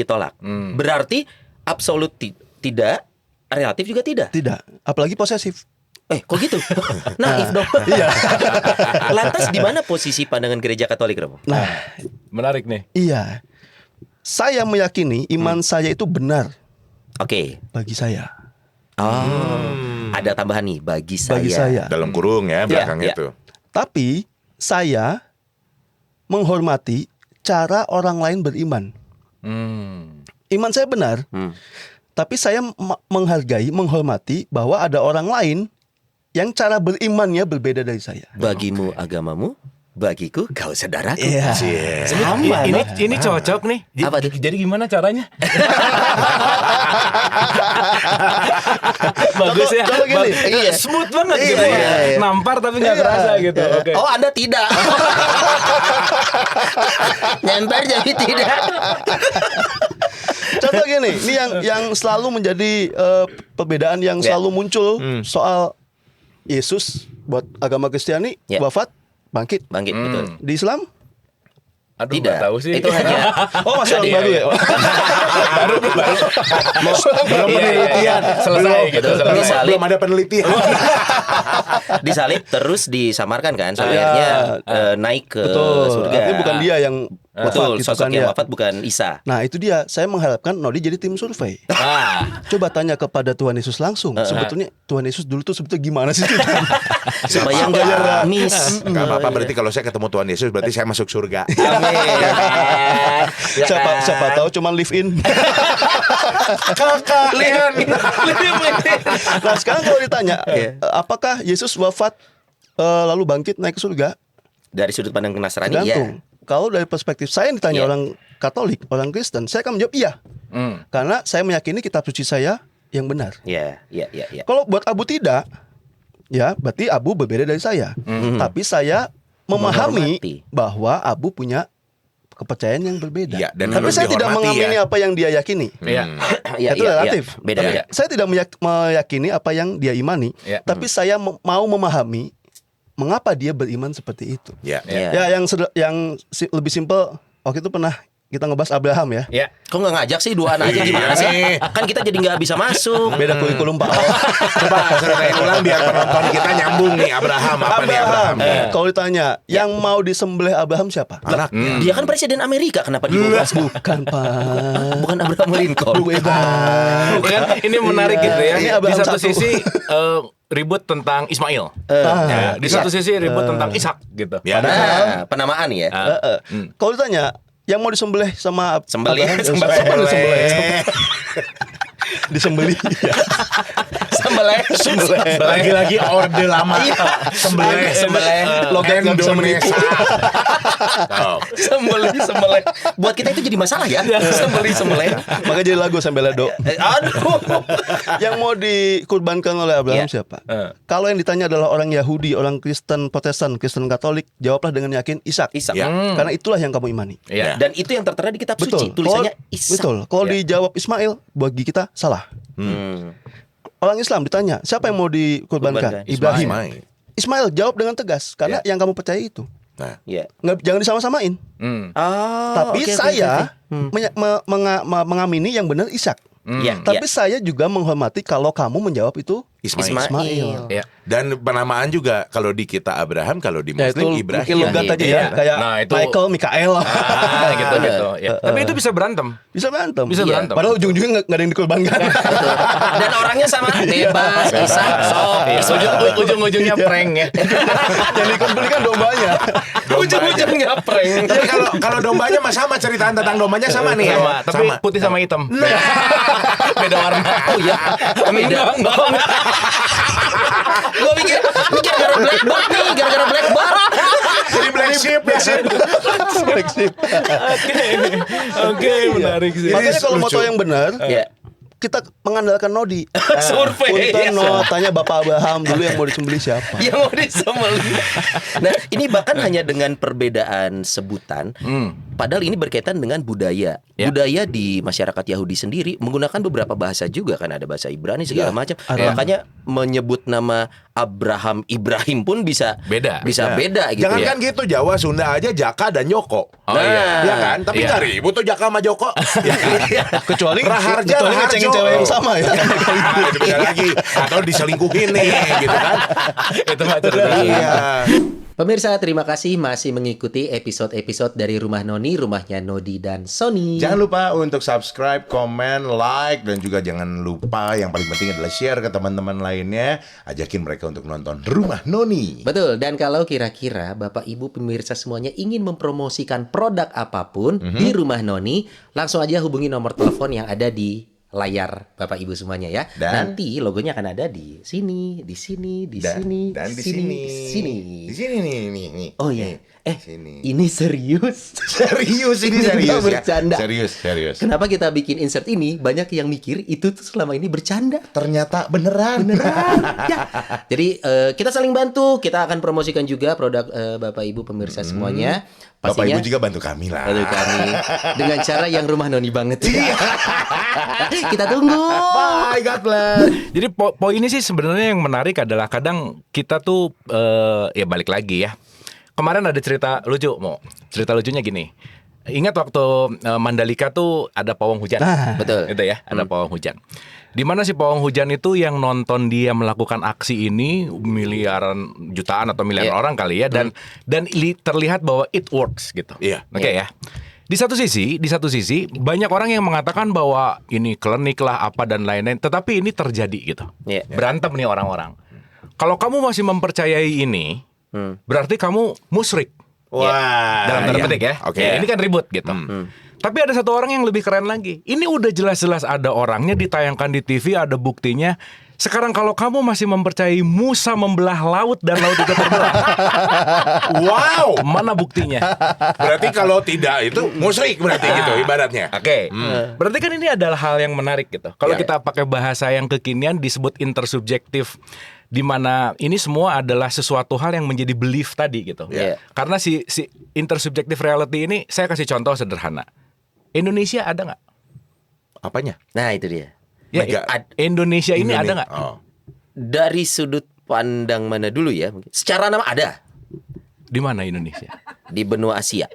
Berarti absolut tidak, relatif juga tidak. Tidak. Apalagi posesif. Kok gitu? Naif dong. Iya. Lantas di mana posisi pandangan gereja Katolik, Romo? Nah, Menarik nih. iya. Saya meyakini iman saya itu benar Oke. bagi saya. Ada tambahan nih bagi saya. Bagi saya. Dalam kurung ya belakang ya. itu. Tapi saya menghormati cara orang lain beriman. Iman saya benar, tapi saya menghargai, menghormati bahwa ada orang lain yang cara berimannya berbeda dari saya. Bagimu agamamu, bagiku kau saudaraku. Iya. Sama. Ini cocok nih. Apa tuh? Jadi gimana caranya? Bagus ya. contoh gini. Iya. Smooth banget Iya, gitu ya. iya. Nampar tapi nggak kerasa gitu. Oke. Oh, Anda tidak. Nyamper jadi tidak. Contoh gini, ini yang selalu menjadi perbedaan yang selalu muncul soal Yesus buat agama Kristiani wafat, bangkit. Bangkit, betul. Di Islam? Aduh, Tidak. nggak tahu sih. Itu hanya Oh masih orang baru ya? Belum Iya, penelitian. Selesai gitu. Belum. Selesai. Disalib. Belum ada penelitian. disalib terus disamarkan kan sampai akhirnya naik ke Betul. surga. Artinya bukan dia yang Betul, gitu sosok kan yang ya. wafat bukan Isa. Nah itu dia, saya mengharapkan Nodi jadi tim survei. Coba tanya kepada Tuhan Yesus langsung. Sebetulnya Tuhan Yesus dulu tuh sebetulnya gimana sih? Supaya nggak miss. Nggak apa-apa berarti kalau saya ketemu Tuhan Yesus berarti saya masuk surga. Amin. siapa tahu cuma live in. Nah sekarang kalau ditanya, apakah Yesus wafat lalu bangkit naik ke surga? Dari sudut pandang Nasrani Tergantung. ya. Kalau dari perspektif saya yang ditanya Iya. orang Katolik, orang Kristen, saya akan menjawab iya. Karena saya meyakini kitab suci saya yang benar. Ya. Kalau buat Abu tidak, ya berarti Abu berbeda dari saya. Tapi saya memahami Menghormati. bahwa Abu punya kepercayaan yang berbeda. Iya, dan Tapi harus saya tidak dihormati mengamini ya. apa yang dia yakini. Iya. Itu relatif. Beda. Saya tidak meyakini apa yang dia imani, Iya. tapi saya mau memahami mengapa dia beriman seperti itu. Ya. Ya. Ya yang lebih simpel waktu itu pernah kita ngebahas Abraham ya. Ya. Kok nggak ngajak sih duaan aja gimana sih? Kan kita jadi nggak bisa masuk. Beda kurikulum Pak. Coba ceritain ulang biar penonton kita nyambung nih Abraham apa nih Abraham? Kalau ditanya yang mau disembelih Abraham siapa? Anaknya. Dia kan presiden Amerika, kenapa dibahas? Bukan Pak. Bukan Abraham Lincoln. Bukan. Kan ini menarik Iya. gitu ya. Ini Di Abraham satu satu. sisi ribut tentang Ismail. Ya, di satu sisi ribut tentang Ishak gitu. Ya. Nah, penamaan ya. Kalau ditanya yang mau disembelih sama Sembelih. Abraham, Sembelih. siapa yang disembelih? Disembelih. Sembelih. Lagi-lagi orde lama. Sembelih. Logat nggak bisa menipu. Sembelih. Buat kita itu jadi masalah ya. Sembelih. Maka jadi lagu sambil ledo. Aduh. Yang mau dikurbankan oleh Abraham siapa? Kalau yang ditanya adalah orang Yahudi, orang Kristen Protestan, Kristen Katolik, jawablah dengan yakin Ishak. Ishak. Ya. Karena itulah yang kamu imani. Iya. Dan itu yang tertera di kitab suci. Betul. Tulisannya Kalau- Ishak. Betul. Kalau dijawab Ismail, bagi kita salah. Orang Islam ditanya, siapa yang mau dikurbankan? Kurbankan. Ibrahim. Ismail. Ismail jawab dengan tegas karena yang kamu percaya itu. Nah, Ya. Jangan disama-samain. Oh, Tapi oke, oke, saya oke. mengamini yang benar Ishak. Ya, Tapi saya juga menghormati kalau kamu menjawab itu Ismail. Ismail. Ya. Dan penamaan juga kalau di kita Abraham, kalau di ya itu Muslim mungkin Ibrahim. logat aja ya, Iya. kayak Nah, itu- Michael, Mikael. Gitu gitu. Ya. Tapi itu bisa berantem. Bisa berantem. Bisa Iya. berantem. Padahal ujung-ujungnya nggak ada yang dikorbankan. Dan orangnya sama, bebas, Ishak, sok. Ujung-ujungnya prank ya. Yang dikorbankan dombanya. Ujung-ujungnya prank. Jadi kalau dombanya mah sama, ceritaan tentang dombanya sama nih. Sama, ya? tapi putih sama hitam. Beda warna. Oh iya, beda. Gue mikir gara-gara blackboard nih, gara-gara blackboard. Jadi black sheep, black sheep. Oke, menarik sih. Makanya kalau mau lucu. tahu yang benar, Ya. kita mengandalkan Nodi. Survei. Punten no, tanya Bapak Abraham dulu yang mau disembelih siapa. Yang mau disembelih. Nah, ini bahkan hanya dengan perbedaan sebutan. Padahal ini berkaitan dengan budaya. Ya. Budaya di masyarakat Yahudi sendiri menggunakan beberapa bahasa juga kan, ada bahasa Ibrani segala macam. ada. Makanya menyebut nama Abraham Ibrahim pun bisa Beda. beda gitu. Jangan ya. kan gitu, Jawa Sunda aja Jaka dan Joko. Oh, iya. Ya kan? Tapi Iya. nggak ribut tuh Jaka sama Joko. Ya kan? Kecuali Raharja, kecuali Raharjo. ngecengin cewek yang sama ya. Ah, itu beda lagi. Atau diselingkuhin nih, gitu kan? Itu mah cerita. Iya. Pemirsa, terima kasih masih mengikuti episode-episode dari Rumah Noni, rumahnya Nodi dan Sony. Jangan lupa untuk subscribe, komen, like, dan juga jangan lupa yang paling penting adalah share ke teman-teman lainnya. Ajakin mereka untuk nonton Rumah Noni. Betul, dan kalau kira-kira Bapak Ibu pemirsa semuanya ingin mempromosikan produk apapun di Rumah Noni, langsung aja hubungi nomor telepon yang ada di layar Bapak Ibu semuanya ya. Dan- nanti logonya akan ada di sini, di sini, di sini, Dan di sini, sini. Di sini nih. Oh iya. Sini. Ini serius. Serius ini Ini serius nggak ya. bercanda. Serius. Kenapa kita bikin insert ini? Banyak yang mikir itu tuh selama ini bercanda. Ternyata beneran. Ya. Jadi kita saling bantu. Kita akan promosikan juga produk Bapak Ibu pemirsa semuanya. Bapak Pastinya Ibu juga bantu kami lah. bantu kami dengan cara yang rumah Noni banget. Kita tunggu. Bye, God bless. Jadi poin ini sih sebenarnya yang menarik adalah kadang kita tuh ya balik lagi ya. Kemarin ada cerita lucu, cerita lucunya gini. Ingat waktu Mandalika tuh ada pawang hujan. Betul. Itu ya, ada pawang hujan. Di mana si pawang hujan itu yang nonton dia melakukan aksi ini miliaran jutaan atau miliaran Iya. orang kali ya, dan terlihat bahwa it works gitu. Iya. Oke ya. Di satu sisi banyak orang yang mengatakan bahwa ini klinik lah apa dan lain-lain, tetapi ini terjadi gitu. Iya. Berantem nih orang-orang. Kalau kamu masih mempercayai ini, berarti kamu musyrik. Wah. Dalam tanda iya. petik ya. Oke. Ya, ini kan ribut gitu. Tapi ada satu orang yang lebih keren lagi. Ini udah jelas-jelas ada orangnya, ditayangkan di TV, ada buktinya. Sekarang kalau kamu masih mempercayai Musa membelah laut dan laut itu terbelah, Wow. mana buktinya? Berarti kalau tidak itu musyrik berarti gitu ibaratnya. Oke, berarti kan ini adalah hal yang menarik gitu. Kalau Ya. kita pakai bahasa yang kekinian disebut intersubjektif, di mana ini semua adalah sesuatu hal yang menjadi belief tadi gitu. Ya. Karena si intersubjective reality ini, saya kasih contoh sederhana. Indonesia ada nggak? Apanya? Nah, itu dia. Ya, Mega. Indonesia ini ada nggak? Oh. Dari sudut pandang mana dulu ya? Secara nama ada Di mana Indonesia? di benua Asia.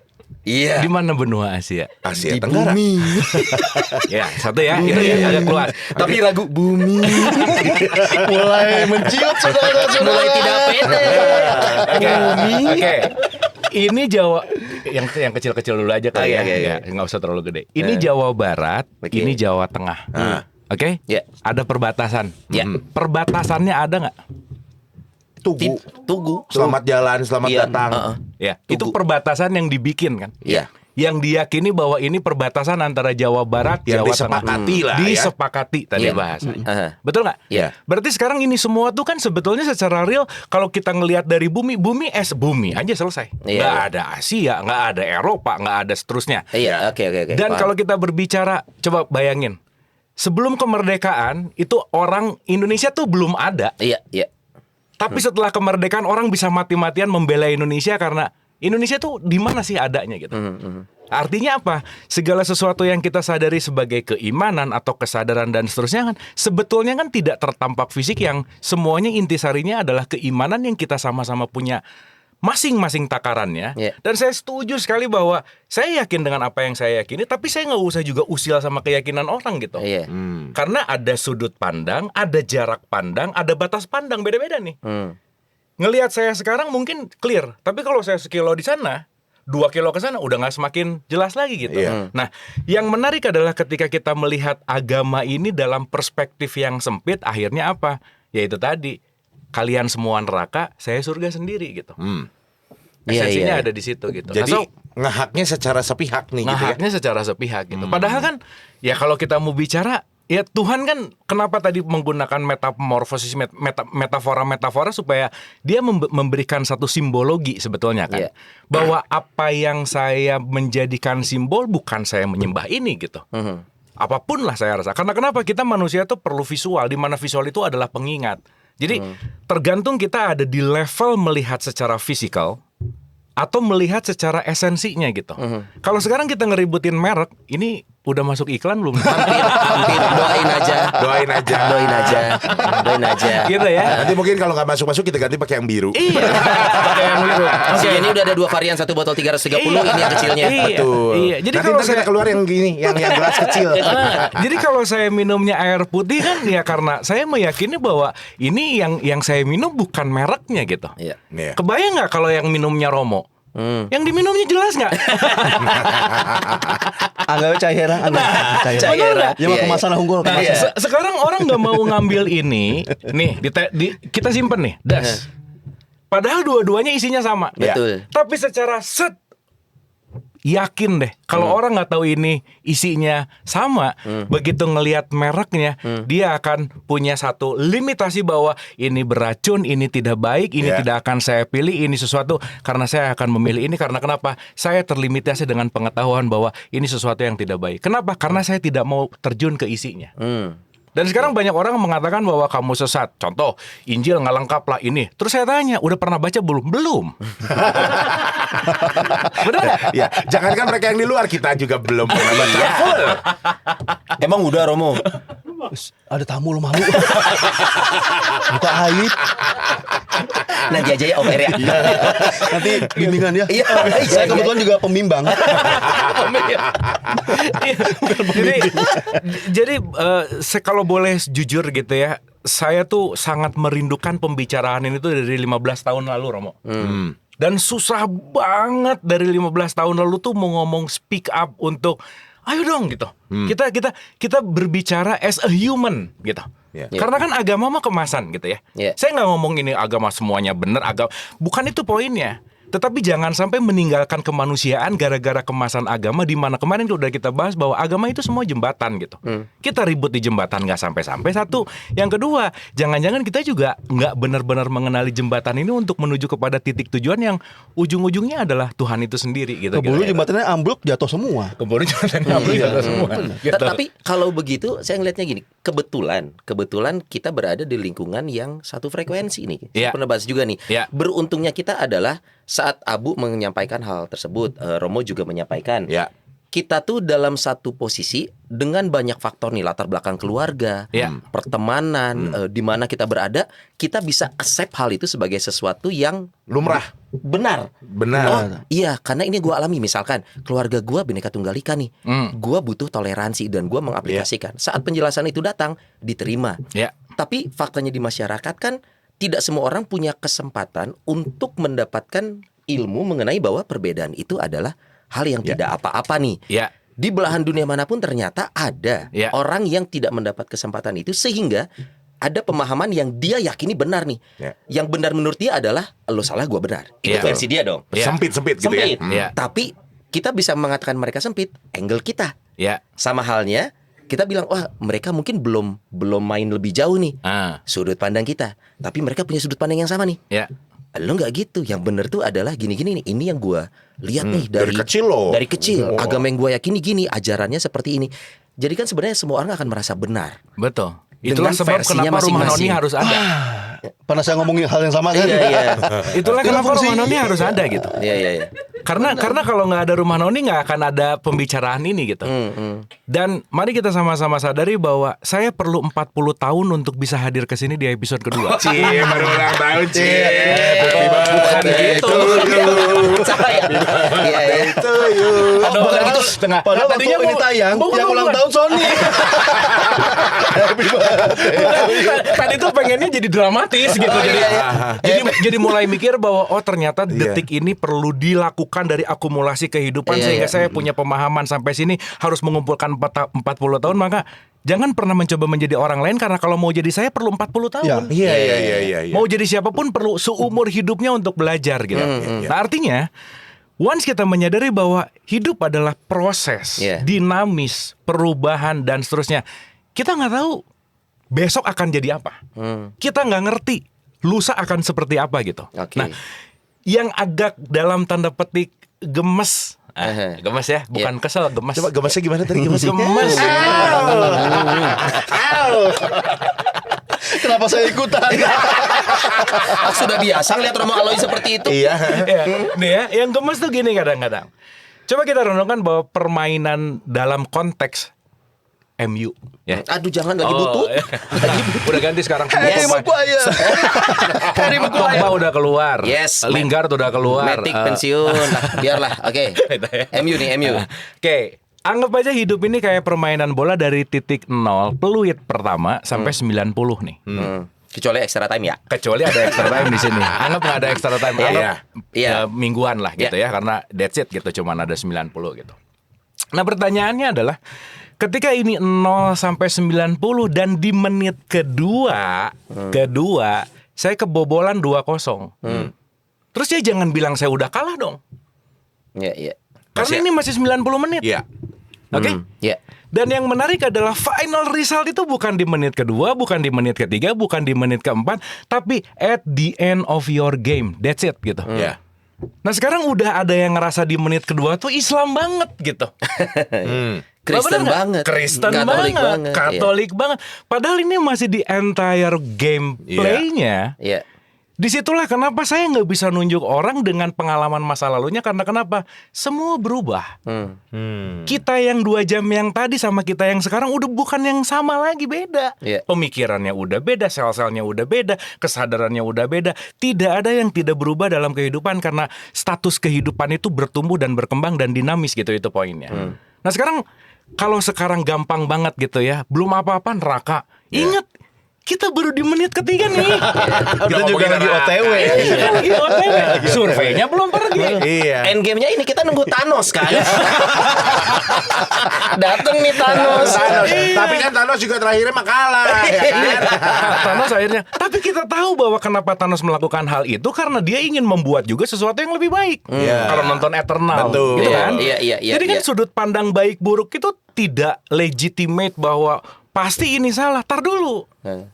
Iya. Di mana benua Asia? Asia Di Tenggara. bumi. Ya, satu ya, itu ya agak luas. Tapi ragu bumi. Mulai menciut saudara-saudara. Mulai tidak pede. Oke. Ini Jawa yang kecil-kecil dulu aja kali ya. Oke. Nggak usah terlalu gede. Ini Jawa Barat, Oke. ini Jawa Tengah. Oke? Ya. Ada perbatasan. Ya. Perbatasannya ada nggak? Tugu. Tugu. Selamat jalan, selamat Iya, datang. Ya, itu perbatasan yang dibikin kan? Iya. Yang diyakini bahwa ini perbatasan antara Jawa Barat, Yang Jawa Tengah. disepakati lah ya. Disepakati tadi Iya. bahasanya. Aha. Betul nggak? Iya. Berarti sekarang ini semua tuh kan sebetulnya secara real kalau kita ngelihat dari bumi bumi aja selesai. Iya, Nggak iya. ada Asia, nggak ada Eropa, nggak ada seterusnya. Iya, oke. Dan Paham. kalau kita berbicara, coba bayangin, sebelum kemerdekaan itu orang Indonesia tuh belum ada. Iya. Tapi setelah kemerdekaan orang bisa mati-matian membela Indonesia karena Indonesia tuh di mana sih adanya gitu. Artinya apa? Segala sesuatu yang kita sadari sebagai keimanan atau kesadaran dan seterusnya kan sebetulnya kan tidak tertampak fisik, yang semuanya intisarinya adalah keimanan yang kita sama-sama punya masing-masing takarannya. Iya. Dan saya setuju sekali bahwa saya yakin dengan apa yang saya yakini, tapi saya nggak usah juga usil sama keyakinan orang gitu. Iya. Karena ada sudut pandang, ada jarak pandang, ada batas pandang, beda-beda nih. Ngelihat saya sekarang mungkin clear, tapi kalau saya sekilo di sana, 2 kilo ke sana udah nggak semakin jelas lagi gitu. Iya. Nah, yang menarik adalah ketika kita melihat agama ini dalam perspektif yang sempit, akhirnya apa? Yaitu tadi, kalian semua neraka, saya surga sendiri gitu. Iya, Esensinya iya. ada di situ gitu. Jadi Nah, so, ngehaknya secara sepihak nih gitu ya. ngehaknya secara sepihak gitu. Padahal kan ya kalau kita mau bicara ya Tuhan kan kenapa tadi menggunakan metamorfosis metafora supaya dia memberikan satu simbologi sebetulnya kan. Iya. Bahwa apa yang saya menjadikan simbol bukan saya menyembah ini gitu. Apapun lah saya rasa. Karena kenapa kita manusia itu perlu visual, di mana visual itu adalah pengingat. Jadi tergantung kita ada di level melihat secara fisikal atau melihat secara esensinya gitu. Kalau sekarang kita ngeributin merek, ini udah masuk iklan belum? Hampir doain aja. Doain aja. Doain aja. Gitu ya. Nanti mungkin kalau nggak masuk-masuk kita ganti pakai yang biru. Iya. Pakai yang biru. Oke, ini udah ada 2 varian, 1 botol 330, ini yang kecilnya. Iya. Betul. Iya. Jadi Nanti kalau ntar kita saya keluar yang gini, yang gelas kecil. Jadi kalau saya minumnya air putih kan ya karena saya meyakini bahwa ini yang saya minum bukan mereknya gitu. Iya. Iya. Kebayang nggak kalau yang minumnya Romo? Yang diminumnya jelas nggak? Anggap cairan, Cairan. Ya mau Iya, kemasan unggul, Nah, kemasan. iya. Sekarang orang nggak mau ngambil ini, nih kita simpen nih, das. Padahal dua-duanya isinya sama. Betul. Tapi secara yakin deh kalau orang nggak tahu ini isinya sama, begitu ngelihat mereknya dia akan punya satu limitasi bahwa ini beracun, ini tidak baik, ini Yeah. tidak akan saya pilih, ini sesuatu karena saya akan memilih ini karena kenapa? Saya terlimitasi dengan pengetahuan bahwa ini sesuatu yang tidak baik. Kenapa? Karena saya tidak mau terjun ke isinya. Dan sekarang banyak orang mengatakan bahwa kamu sesat. Contoh, Injil nggak lengkap lah ini. Terus saya tanya, udah pernah baca belum? Belum. Benar nggak? Ya, jangankan mereka yang di luar, kita juga belum pernah baca full. Emang udah Romo. Ada tamu lo malu. Buka aib. Nanti aja ya over ya. Nanti bimbingan ya. Iya. Saya kebetulan juga pembimbang. jadi kalau boleh jujur gitu ya, saya tuh sangat merindukan pembicaraan ini tuh dari 15 tahun lalu, Romo. Dan susah banget dari 15 tahun lalu tuh mau ngomong speak up untuk ayo dong gitu. Kita berbicara as a human gitu. Yeah. Karena kan agama mah kemasan gitu ya. Yeah. Saya nggak ngomong ini agama semuanya benar, bukan itu poinnya. Tetapi jangan sampai meninggalkan kemanusiaan gara-gara kemasan agama, di mana kemarin udah kita bahas bahwa agama itu semua jembatan gitu. Kita ribut di jembatan nggak sampai-sampai. Satu, yang kedua, jangan-jangan kita juga nggak benar-benar mengenali jembatan ini untuk menuju kepada titik tujuan yang ujung-ujungnya adalah Tuhan itu sendiri gitu. Keburu jembatannya ambruk, jatuh semua. Keburu jembatannya ambruk jatuh semua. Gitu. Tapi kalau begitu saya ngelihatnya gini, kebetulan kita berada di lingkungan yang satu frekuensi nih. Saya Iya. pernah bahas juga nih. Iya. Beruntungnya kita adalah saat Abu menyampaikan hal tersebut, Romo juga menyampaikan. Ya. Kita tuh dalam satu posisi dengan banyak faktor nih, latar belakang keluarga, Iya. pertemanan, di mana kita berada, kita bisa accept hal itu sebagai sesuatu yang Lumrah. benar. Benar. Oh iya, karena ini gue alami. Misalkan keluarga gue Bhinneka Tunggal Ika nih, gue butuh toleransi dan gue mengaplikasikan. Saat penjelasan itu datang, diterima. Ya. Tapi faktanya di masyarakat kan tidak semua orang punya kesempatan untuk mendapatkan ilmu mengenai bahwa perbedaan itu adalah hal yang tidak apa-apa nih. Ya. Di belahan dunia manapun ternyata ada Ya. orang yang tidak mendapat kesempatan itu, sehingga ada pemahaman yang dia yakini benar nih. Ya. Yang benar menurut dia adalah lo salah, gua benar. Itu Ya. versi dia dong. Ya. Sempit-sempit gitu Sempit. ya. Ya. Tapi kita bisa mengatakan mereka sempit, angle kita. Ya. Sama halnya kita bilang, wah mereka mungkin belum main lebih jauh nih, sudut pandang kita. Tapi mereka punya sudut pandang yang sama nih. Ya. Lo nggak gitu. Yang benar tuh adalah gini-gini nih. Ini yang gue lihat nih Dari kecil loh. Dari kecil. Oh. Agama yang gue yakini gini, ajarannya seperti ini. Jadi kan sebenarnya semua orang akan merasa benar. Betul. Dengan Itulah sebab versinya kenapa rumah masing-masing. noni harus ada. Pernah saya ngomongin hal yang sama kan? Iya. Itulah Itu kenapa fungsi. rumah noni harus ada gitu. Iya. Karena kalau nggak ada rumah noni nggak akan ada pembicaraan ini gitu. Dan mari kita sama-sama sadari bahwa saya perlu 40 tahun untuk bisa hadir ke sini di episode kedua. Cie, baru ulang tahun, Cie. Bukan gitu. Saya. Iya, iya. Itu yuk. Aduh, bukan gitu. setengah. Padahal waktu ini tayang, yang ulang tahun Sony. Tadi tuh pengennya jadi dramatis gitu. Jadi mulai mikir bahwa ternyata detik ini perlu dilakukan dari akumulasi kehidupan sehingga saya punya pemahaman sampai sini harus mengumpulkan 40 tahun, maka jangan pernah mencoba menjadi orang lain karena kalau mau jadi saya perlu 40 tahun. Iya. Mau jadi siapapun perlu seumur hidupnya untuk belajar gitu. Nah, artinya once kita menyadari bahwa hidup adalah proses, dinamis, perubahan dan seterusnya. Kita nggak tahu besok akan jadi apa. Kita nggak ngerti lusa akan seperti apa gitu. Oke. Nah, yang agak dalam tanda petik gemes, gemes ya, bukan kesel, gemes. Coba gemesnya gimana tadi gemesnya? Gemes. Kenapa saya ikutan? Sudah biasa lihat Romo Aloy seperti itu. Iya. Ya, nih ya, yang gemes tuh gini kadang-kadang. Coba kita renungkan bahwa permainan dalam konteks MU ya. Aduh, jangan lagi butuh. Udah ganti sekarang semua Harry Maguire. Harry Maguire. Pogba udah keluar. Yes. Lingard udah keluar. Matic pensiun. Nah, biarlah. Oke. MU nih, MU. Oke. Anggap aja hidup ini kayak permainan bola dari titik 0 peluit pertama sampai 90 nih. Kecuali extra time ya. Kecuali ada extra time di sini. Anggap nggak ada extra time. Anggap mingguan lah gitu ya, karena that's it gitu, cuman ada 90 gitu. Nah, pertanyaannya adalah ketika ini 0 sampai 90 dan di menit kedua saya kebobolan 2-0. Terus ya jangan bilang saya udah kalah dong. Iya. Karena ini masih 90 menit. Iya. Oke? Iya. Dan yang menarik adalah final result itu bukan di menit kedua, bukan di menit ketiga, bukan di menit keempat, tapi at the end of your game. That's it gitu. Iya. Nah, sekarang udah ada yang ngerasa di menit kedua tuh Islam banget gitu. Kristen Bener nggak? banget. Kristen Katolik banget. Katolik banget. Padahal ini masih di entire gameplaynya. Iya. Disitulah kenapa saya nggak bisa nunjuk orang dengan pengalaman masa lalunya. Karena kenapa? Semua berubah. Kita yang 2 jam yang tadi sama kita yang sekarang udah bukan yang sama lagi, beda. Iya. Pemikirannya udah beda, sel-selnya udah beda, kesadarannya udah beda. Tidak ada yang tidak berubah dalam kehidupan karena status kehidupan itu bertumbuh dan berkembang dan dinamis gitu, itu poinnya. Nah, sekarang kalau sekarang gampang banget gitu ya, belum apa-apa neraka. Ingat, kita baru di menit ketiga nih. Kita juga lagi OTW. Lagi OTW. Surveinya belum pergi. Iya. Endgame-nya ini kita nunggu Thanos kan. Dateng nih Thanos. Tapi kan Thanos juga terakhirnya makalah, ya kan? Thanos akhirnya. Tapi kita tahu bahwa kenapa Thanos melakukan hal itu karena dia ingin membuat juga sesuatu yang lebih baik. Kalau nonton Eternal, Betul. gitu kan? Iya. Jadi kan sudut pandang baik buruk itu tidak legitimate bahwa pasti ini salah. Tar dulu.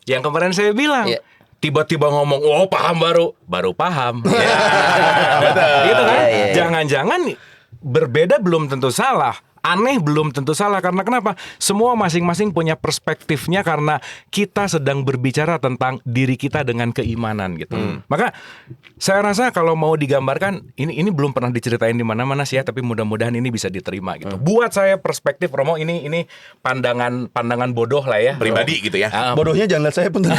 Yang kemarin saya bilang. Iya. Tiba-tiba ngomong, paham baru paham. Gitu kan? Iya. Jangan-jangan berbeda belum tentu salah. Aneh belum tentu salah. Karena kenapa? Semua masing-masing punya perspektifnya karena kita sedang berbicara tentang diri kita dengan keimanan gitu. Maka saya rasa kalau mau digambarkan, ini belum pernah diceritain di mana-mana sih ya, tapi mudah-mudahan ini bisa diterima gitu. Buat saya perspektif Romo ini pandangan bodoh lah ya. Pribadi gitu ya. Bodohnya jangan lihat saya pun. Iya.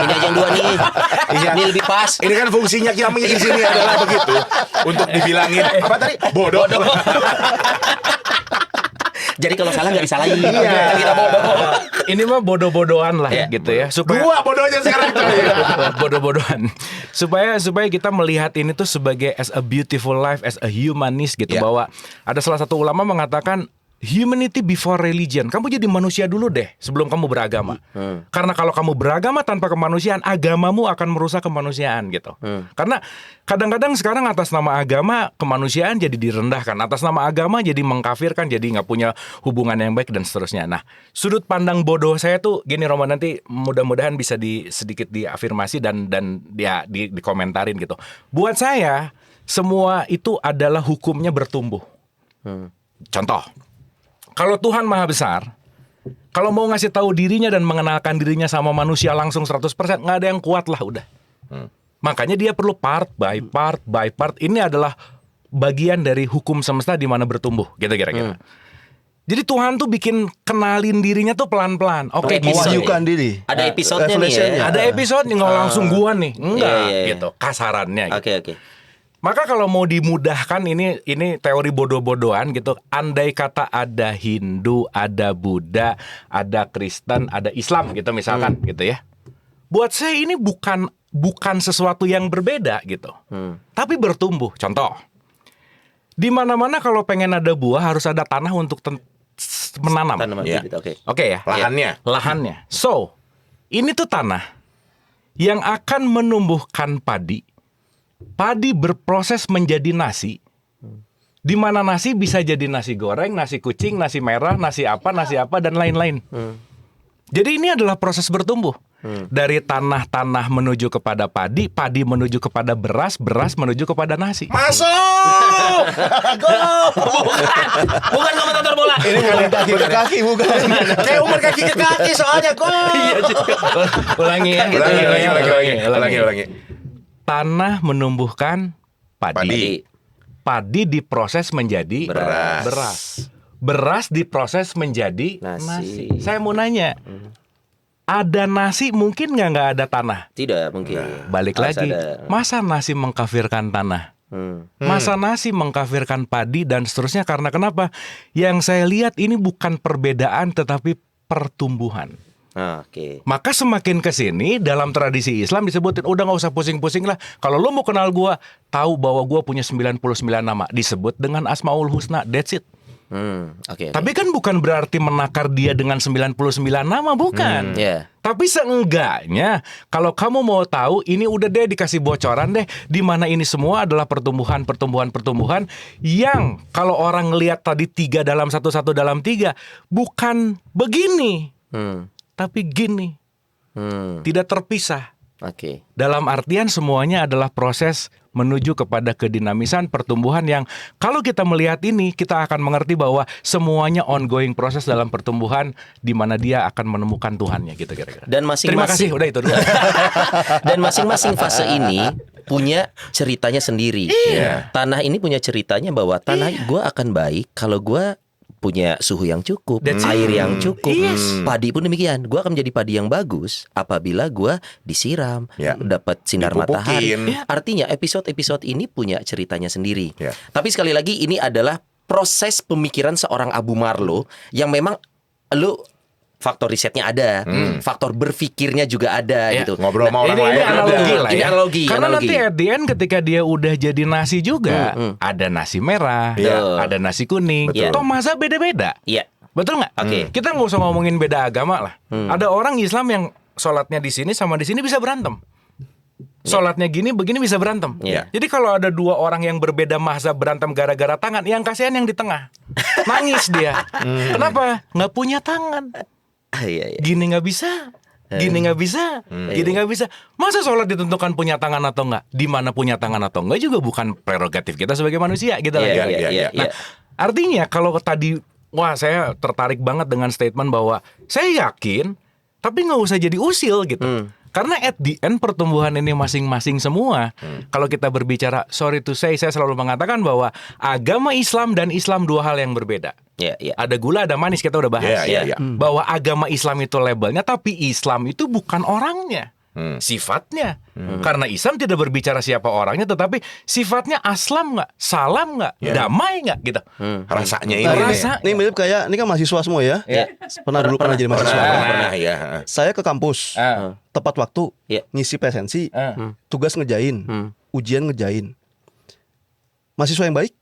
Ini aja yang 2 nih. Ini lebih pas. Ini kan fungsinya kami di sini adalah begitu, untuk dibilangin apa tadi? Bodoh. Jadi kalau salah nggak disalahin. Kita bodoh. Ini mah bodoh-bodohan lah gitu ya. Supaya Dua bodohnya sekarang itu. bodoh-bodohan. Supaya kita melihat ini tuh sebagai as a beautiful life, as a humanist gitu. Bahwa ada salah satu ulama mengatakan humanity before religion. Kamu jadi manusia dulu deh sebelum kamu beragama. Karena kalau kamu beragama tanpa kemanusiaan, agamamu akan merusak kemanusiaan gitu. Karena kadang-kadang sekarang atas nama agama kemanusiaan jadi direndahkan, atas nama agama jadi mengkafirkan, jadi nggak punya hubungan yang baik dan seterusnya. Nah, sudut pandang bodoh saya tuh gini, Roman, nanti mudah-mudahan bisa sedikit diafirmasi dan dia dikomentarin gitu. Buat saya semua itu adalah hukumnya bertumbuh. Contoh, kalau Tuhan Maha Besar, kalau mau ngasih tahu dirinya dan mengenalkan dirinya sama manusia langsung 100%, nggak ada yang kuat lah udah. Makanya dia perlu part by part by part. Ini adalah bagian dari hukum semesta di mana bertumbuh, gitu kira-kira. Jadi Tuhan tuh bikin kenalin dirinya tuh pelan-pelan. Oke, Episode. Mewahyukan diri. Ada episodenya nih ya. Revelationnya. ada episode nggak langsung gua nih, enggak Iya, iya. gitu, kasarannya. Gitu. Oke. Maka kalau mau dimudahkan ini teori bodoh-bodohan gitu. Andai kata ada Hindu, ada Buddha, ada Kristen, ada Islam gitu misalkan gitu ya. Buat saya ini bukan sesuatu yang berbeda gitu. Tapi bertumbuh. Contoh. Di mana-mana kalau pengen ada buah harus ada tanah untuk menanam. Tanaman Iya. bibit, oke. Oke ya. Lahannya. So, ini tuh tanah yang akan menumbuhkan padi. Padi berproses menjadi nasi. Di mana nasi bisa jadi nasi goreng, nasi kucing, nasi merah, nasi apa dan lain-lain. Jadi ini adalah proses bertumbuh. Dari tanah-tanah menuju kepada padi, padi menuju kepada beras, beras menuju kepada nasi. Masuk. Bukan komentator bola. Ini bukan kaki ke kaki bukan. Kayak umur kaki ke kaki soalnya kok. Ulangi ya. Ulangi. Tanah menumbuhkan padi. Padi. Padi diproses menjadi Beras. Beras diproses menjadi Nasi. nasi. Saya mau nanya, ada nasi mungkin nggak ada tanah? Tidak mungkin. Balik Harus lagi, ada. masa nasi mengkafirkan tanah? Masa nasi mengkafirkan padi dan seterusnya? Karena kenapa? Yang saya lihat ini bukan perbedaan tetapi pertumbuhan. Oke. Maka semakin kesini dalam tradisi Islam disebutin udah nggak usah pusing-pusing lah. Kalau lu mau kenal gua, tahu bahwa gua punya 99 nama, disebut dengan Asmaul Husna. That's it. Oke. Tapi kan bukan berarti menakar dia dengan 99 nama, bukan. Ya. Tapi seenggaknya kalau kamu mau tahu, ini udah deh dikasih bocoran deh di mana ini semua adalah pertumbuhan yang kalau orang ngelihat tadi 3 dalam 1, 1 dalam 3 bukan begini, tapi gini. Tidak terpisah. Oke. Dalam artian semuanya adalah proses menuju kepada kedinamisan pertumbuhan yang kalau kita melihat ini kita akan mengerti bahwa semuanya ongoing proses dalam pertumbuhan di mana dia akan menemukan Tuhannya gitu kira-kira. Dan Terima kasih, masing-masing udah itu dulu. dan masing-masing fase ini punya ceritanya sendiri. Iya. Tanah ini punya ceritanya bahwa tanah gua akan baik kalau gua punya suhu yang cukup, air yang cukup. Padi pun demikian. Gua akan menjadi padi yang bagus apabila gua disiram, Ya. dapat sinar Dipupukin. matahari. Artinya episode-episode ini punya ceritanya sendiri. Ya. Tapi sekali lagi ini adalah proses pemikiran seorang Abu Marlo yang memang lu faktor risetnya ada, faktor berpikirnya juga ada Ya. gitu. Ngobrol sama orang ini lain analogi ada. lah Ini ya. analogi, Karena analogi. nanti at the end ketika dia udah jadi nasi juga, ada nasi merah, Betul. ada nasi kuning. Betul. Toh mazhab beda-beda. Iya. Betul nggak? Oke. Kita nggak usah ngomongin beda agama lah. Ada orang Islam yang sholatnya di sini sama di sini bisa berantem. Sholatnya gini, begini bisa berantem. Iya. Jadi kalau ada 2 orang yang berbeda mazhab berantem gara-gara tangan, yang kasihan yang di tengah. Nangis dia. Kenapa? Nggak punya tangan. Iya. Gini nggak bisa. Gini nggak bisa, gini nggak bisa. Masa sholat ditentukan punya tangan atau enggak? Di mana punya tangan atau enggak juga bukan prerogatif kita sebagai manusia, gitu Iya, lagi. iya. Nah, artinya kalau tadi, wah saya tertarik banget dengan statement bahwa saya yakin, tapi nggak usah jadi usil gitu. Karena at the end pertumbuhan ini masing-masing semua. Kalau kita berbicara, sorry to say, saya selalu mengatakan bahwa agama Islam dan Islam 2 hal yang berbeda. Iya. Ada gula, ada manis, kita udah bahas. Iya. Bahwa agama Islam itu labelnya, tapi Islam itu bukan orangnya. Sifatnya. Karena Islam tidak berbicara siapa orangnya, tetapi sifatnya aslam nggak, salam nggak, damai nggak gitu. Rasanya ini. Nah, Rasa- ini mirip kayak ini kan mahasiswa semua ya. Iya. Pernah jadi mahasiswa. Pernah ya. Saya ke kampus tepat waktu, Iya. ngisi presensi, tugas ngejain, ujian ngejain. Mahasiswa yang baik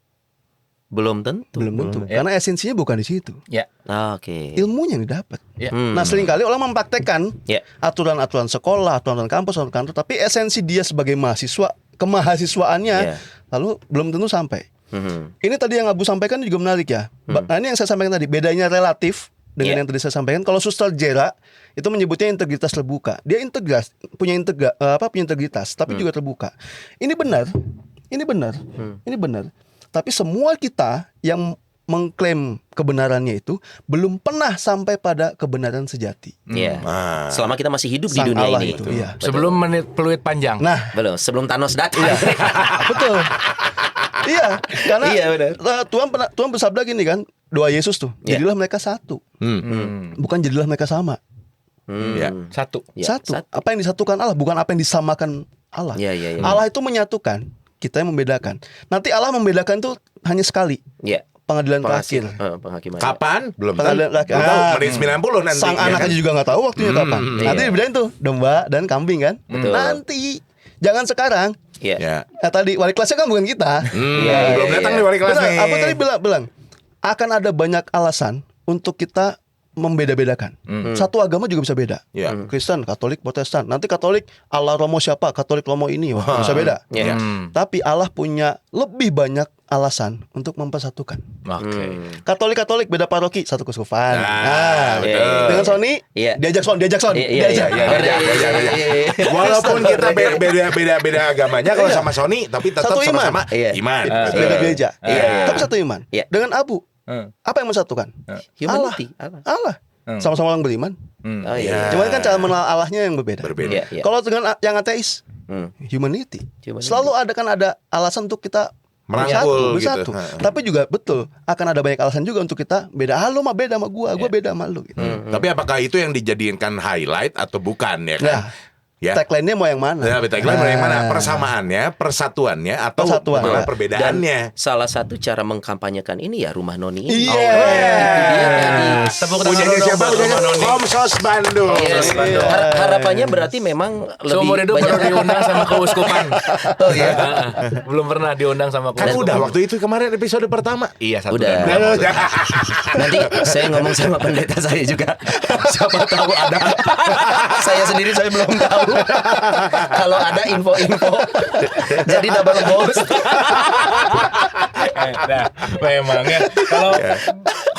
Belum tentu. belum tentu, karena esensinya bukan di situ, Ya. Oke. ilmunya yang didapat. Ya. Nah seringkali orang mempraktekkan Ya. aturan-aturan sekolah, aturan kampus, aturan kantor, tapi esensi dia sebagai mahasiswa, kemahasiswaannya, Ya. lalu belum tentu sampai. Mhm. Ini tadi yang Abu sampaikan juga menarik ya. Nah ini yang saya sampaikan tadi, bedanya relatif dengan Ya. yang tadi saya sampaikan. Kalau Suster Jera itu menyebutnya integritas terbuka. Dia punya integritas, tapi juga terbuka. Ini benar. Tapi semua kita yang mengklaim kebenarannya itu belum pernah sampai pada kebenaran sejati. Iya. Selama kita masih hidup di Sang dunia Allah ini. itu, iya. Sebelum menit peluit panjang. Nah, Belum, sebelum Thanos datang. betul. Iya, karena Iya, benar. Tuhan bersabda gini kan, doa Yesus tuh, Iya. jadilah mereka satu, bukan jadilah mereka sama. Ya. Satu. Ya, Satu. Apa yang disatukan Allah, bukan apa yang disamakan Allah. Iya, iya, iya. Allah itu menyatukan, kita yang membedakan. Nanti Allah membedakan tuh hanya sekali, Ya. pengadilan terakhir. Penghakiman. Kapan? Belum tahu. Pengadilan terakhir. Belum tahu. Ah. Menit 90 nanti. Sang ya anak kan? aja juga nggak tahu waktunya kapan. Nanti iya. dibedain tuh domba dan kambing kan. Betul. Nanti, jangan sekarang. Iya. Ya. Nah, tadi wali kelasnya kan bukan kita. Iya, Belum iya, datang iya. nih wali kelas Benar, nih. aku tadi bilang akan ada banyak alasan untuk kita membeda-bedakan. Satu agama juga bisa beda. Ya. Kristen, Katolik, Protestan. Nanti Katolik Allah Romo siapa? Katolik Romo ini, wah, bisa beda. Iya. Tapi Allah punya lebih banyak alasan untuk mempersatukan. Oke. Katolik beda paroki, satu keuskupan. Nah, betul. iya. Dengan Sony, Iya. diajak Son. Iya, iya, Diajak. iya. Walaupun kita beda agamanya kalau Iya. sama Sony, tapi tetap Satu iman. sama-sama Iya. iman. Betul. Beda gereja. Iya. Tapi satu iman. Iya. Dengan Abu, apa yang mensatukan? Humanity. Allah. Sama-sama orang beriman. Oh iya. Cuman kan cara mengenal Allahnya yang berbeda. Berbeda. Iya, iya. Kalau dengan yang ateis, humanity. Selalu ada alasan untuk kita Merangkul bersatu. gitu. Tapi juga betul akan ada banyak alasan juga untuk kita beda. Lu mah beda sama gua beda sama lu gitu. Tapi apakah itu yang dijadikan highlight atau bukan ya kan? Nah, Ya. tagline-nya mau yang mana? Ya, tagline yang mana? Persamaannya, persatuannya, atau Persatuan. malah Dan perbedaannya? salah satu cara mengkampanyekan ini ya Rumah Noni ini. Iya. Itu dia tadi. Tepuk tangan Punyanya dong siapa? buat Punyanya Rumah Noni. Komsos Bandung. Yes. Iya. Harapannya berarti memang lebih Seumur hidup banyak. baru diundang sama keuskupan. Oh iya. Belum pernah diundang sama Kan keuskupan. udah waktu itu kemarin episode pertama. Iya, satu Udah. dan dua. Nanti saya ngomong sama pendeta saya juga. Siapa tahu ada. Saya sendiri saya belum tahu. Kalau ada info-info, jadi double host. Nah, memang ya. Kalau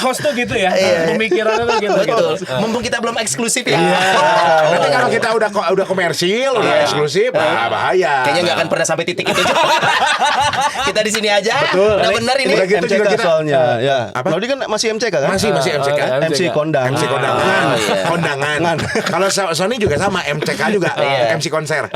host tuh gitu ya. Pemikirannya tuh gitu. Betul. gitu. Mumpung kita belum eksklusif ya. Nanti kalau kita udah komersil, udah eksklusif, bahaya. Kayaknya nggak akan pernah sampai titik itu. Kita di sini aja. Betul. Udah benar ini. Udah gitu MCK juga kita. soalnya. Ya. Apa? Nodi kan masih MCK kan? Masih MCK. MC kondang. MC kondangan, Oh, iya. kondangan. Kalau Sony juga sama, MCK juga, MC konser.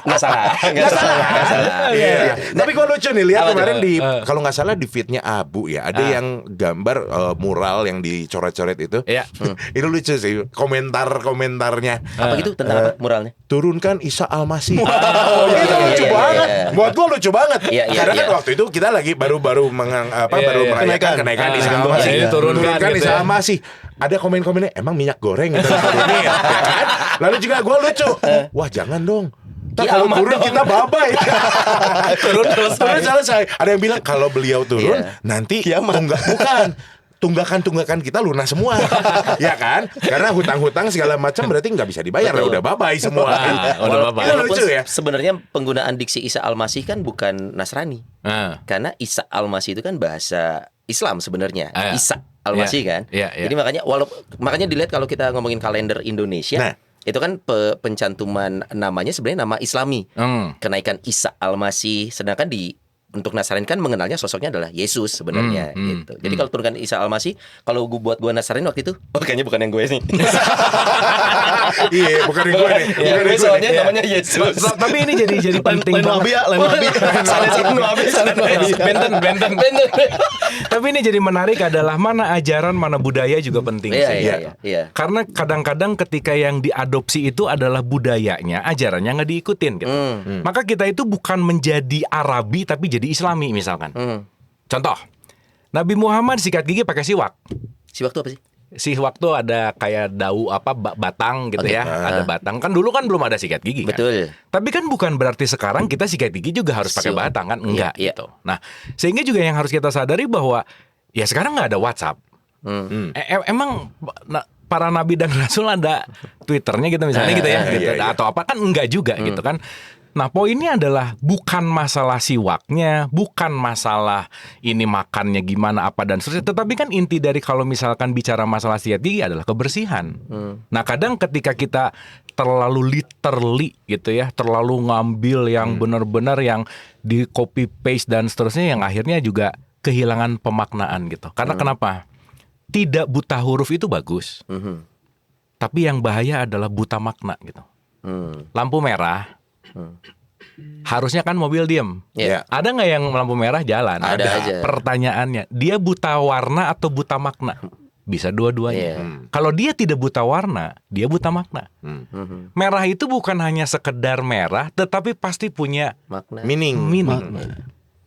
Nggak salah. Nggak salah. Nggak salah. Iya. Tapi kok lucu nih lihat Apa kemarin tuh? di kalau nggak salah di feednya Abu ya ada yang gambar mural yang dicoret-coret itu. Iya. Itu lucu sih komentarnya. Apa gitu tentang apa muralnya? Turunkan Isa Al-Masih. iya, Itu iya, lucu iya, banget. iya. Buat gua lucu banget. Iya, iya, Karena kan iya. waktu itu kita lagi baru merayakan kenaikan Isa Kenaikan Al-Masih. Iya, turunkan gitu Isa ya. Al-Masih. Ada komen-komennya emang minyak goreng gitu turunin, ya kan? Lalu juga gua lucu. Wah, jangan dong. Ntar kalau Kiamat turun dong. kita babai. Turun selesai. Ada yang bilang kalau beliau turun Iya. nanti bukan tunggakan kita lunas semua. Ya kan? Karena hutang-hutang segala macam berarti nggak bisa dibayar. Betul. Udah babai semua. Udah babai. Itu Walaupun lucu ya. sebenarnya penggunaan diksi Isa Al-Masih kan bukan Nasrani. Karena Isa Al-Masih itu kan bahasa Islam sebenarnya. Ah, iya. Isa Al-Masih Iya. kan. Iya, iya. Jadi makanya dilihat kalau kita ngomongin kalender Indonesia, Nah. itu kan pencantuman namanya sebenarnya nama Islami. Kenaikan Isa Al-Masih, sedangkan untuk Nasrani kan mengenalnya sosoknya adalah Yesus sebenarnya gitu. Jadi kalau turunkan Isa Al-Masih, kalau buat gua Nasrani waktu itu, kayaknya bukan yang gue nih. Iya, bukan yang gue nih. Ya, Bukan yang gue soalnya nih. namanya Yesus. Tapi ini jadi penting Lain wabi banget. ya, lain wabi. Benten. Tapi ini jadi menarik adalah mana ajaran, mana budaya juga penting Iya, sih. iya. Karena kadang-kadang ketika yang diadopsi itu adalah budayanya, ajarannya nggak diikutin gitu. Maka kita itu bukan menjadi Arabi tapi jadi Islami misalkan. Contoh, Nabi Muhammad sikat gigi pakai siwak. Siwak itu apa sih? Siwak tuh ada kayak batang gitu Oke. ya. Ada batang. Kan dulu kan belum ada sikat gigi kan. Betul. Tapi kan bukan berarti sekarang kita sikat gigi juga harus pakai Siwak. batang kan. Enggak Iya, iya. gitu. Nah, sehingga juga yang harus kita sadari bahwa ya sekarang nggak ada WhatsApp. Emang para nabi dan rasul ada Twitternya gitu misalnya gitu ya. Gitu. iya. Atau apa kan enggak juga gitu kan. Nah, poinnya adalah bukan masalah siwaknya, bukan masalah ini makannya gimana apa dan seterusnya, tetapi kan inti dari kalau misalkan bicara masalah sikat gigi adalah kebersihan. Nah, kadang ketika kita terlalu literally gitu ya, terlalu ngambil yang benar-benar yang di copy paste dan seterusnya yang akhirnya juga kehilangan pemaknaan gitu. Karena kenapa? Tidak buta huruf itu bagus. Tapi yang bahaya adalah buta makna gitu. Lampu merah harusnya kan mobil diem. Iya. Ada nggak yang lampu merah jalan? Ada aja. Pertanyaannya, dia buta warna atau buta makna? Bisa dua-duanya. Kalau dia tidak buta warna, dia buta makna. Merah itu bukan hanya sekedar merah, tetapi pasti punya Makna. Meaning.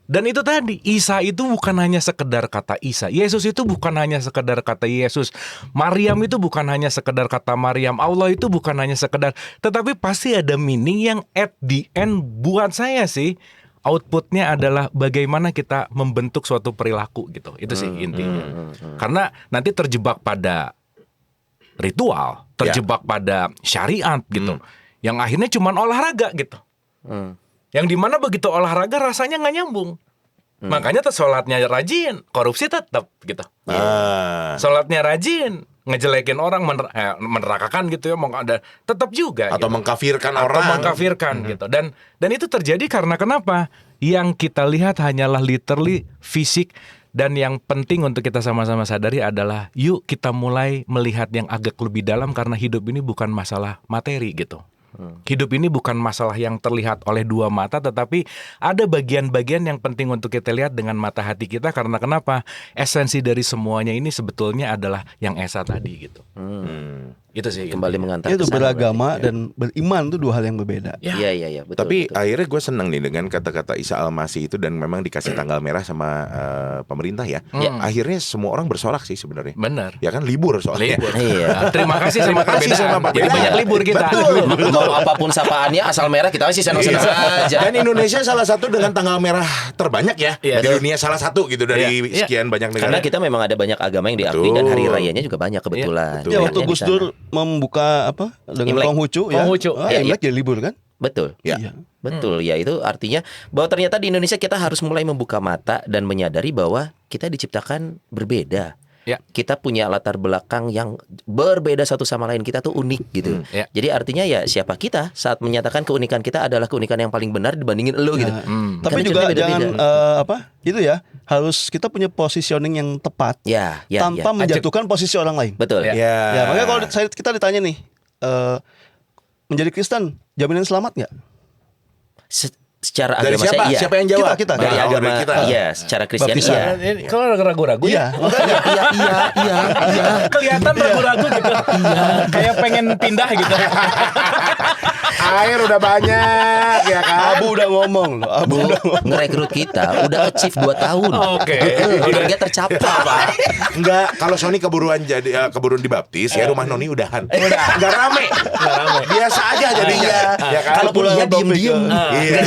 Dan itu tadi, Isa itu bukan hanya sekedar kata Isa. Yesus itu bukan hanya sekedar kata Yesus. Maryam itu bukan hanya sekedar kata Maryam. Allah itu bukan hanya sekedar, tetapi pasti ada meaning yang at the end buat saya sih outputnya adalah bagaimana kita membentuk suatu perilaku gitu. Itu sih intinya. Karena nanti terjebak pada ritual, terjebak pada syariat gitu. Yang akhirnya cuman olahraga gitu. Yang dimana begitu olahraga rasanya nggak nyambung. Makanya tuh sholatnya rajin, korupsi tetap gitu. Sholatnya rajin, ngejelekin orang, menerakakan gitu ya, ada tetap juga. Atau gitu. mengkafirkan Atau orang. mengkafirkan gitu. Dan itu terjadi karena kenapa? Yang kita lihat hanyalah literally fisik. Dan yang penting untuk kita sama-sama sadari adalah yuk kita mulai melihat yang agak lebih dalam, karena hidup ini bukan masalah materi gitu. Hidup ini bukan masalah yang terlihat oleh dua mata, tetapi ada bagian-bagian yang penting untuk kita lihat dengan mata hati kita. Karena kenapa? Esensi dari semuanya ini sebetulnya adalah yang Esa tadi gitu. Itu sih Kembali mengantar Itu ke sana beragama dan beriman itu dua hal yang berbeda. Iya, betul. Tapi betul. akhirnya gue seneng nih dengan kata-kata Isa Al-Masih itu, dan memang dikasih tanggal merah sama pemerintah ya. Akhirnya semua orang bersorak sih sebenarnya. benar. Ya kan, libur soalnya. Libur. Iya. Terima kasih sama Terima kasih perbedaan. sama Jadi perbedaan. banyak libur kita. Mau apapun sapaannya asal merah kita masih senang-senang aja. Dan Indonesia salah satu dengan tanggal merah terbanyak ya Iya. di dunia, salah satu gitu dari Iya. sekian banyak negara. Karena kita memang ada banyak agama yang diakui dan hari rayanya juga banyak kebetulan. Betul. Ya, Banyak waktu di Gus sana. Dur membuka apa dengan Imlek. Konghucu ya. Konghucu. Iya, Imlek jadi libur kan? Betul. Ya. Iya. Betul, ya itu artinya bahwa ternyata di Indonesia kita harus mulai membuka mata dan menyadari bahwa kita diciptakan berbeda. Ya. Kita punya latar belakang yang berbeda satu sama lain. Kita tuh unik gitu. Ya. Jadi artinya ya siapa kita saat menyatakan keunikan kita adalah keunikan yang paling benar dibandingin elo gitu. Tapi Karena juga beda-beda. jangan itu ya, harus kita punya positioning yang tepat Ya, tanpa menjatuhkan posisi orang lain. betul. Ya. Ya, makanya kalau kita ditanya nih, menjadi Kristen jaminan selamat nggak? Secara Dari agama siapa? saya iya. Siapa yang jawab? Kita. Dari Nah, agama dari kita. iya, secara Kristen Baptisan. iya. Kalau ada ragu-ragu ya. Iya. Kelihatan ragu-ragu gitu. Kayak pengen pindah gitu. Air udah banyak ya kan. Abu udah ngomong loh. Abu udah ngomong. Ngerekrut kita udah achieve 2 tahun. Oke. Target tercapai, Pak. Enggak, kalau Sony keburuan keburu dibaptis ya, rumah Noni udahan. Enggak rame. Biasa aja jadinya. Ya kan? Kalau pulang iya ke topik, diem-diem. Iya.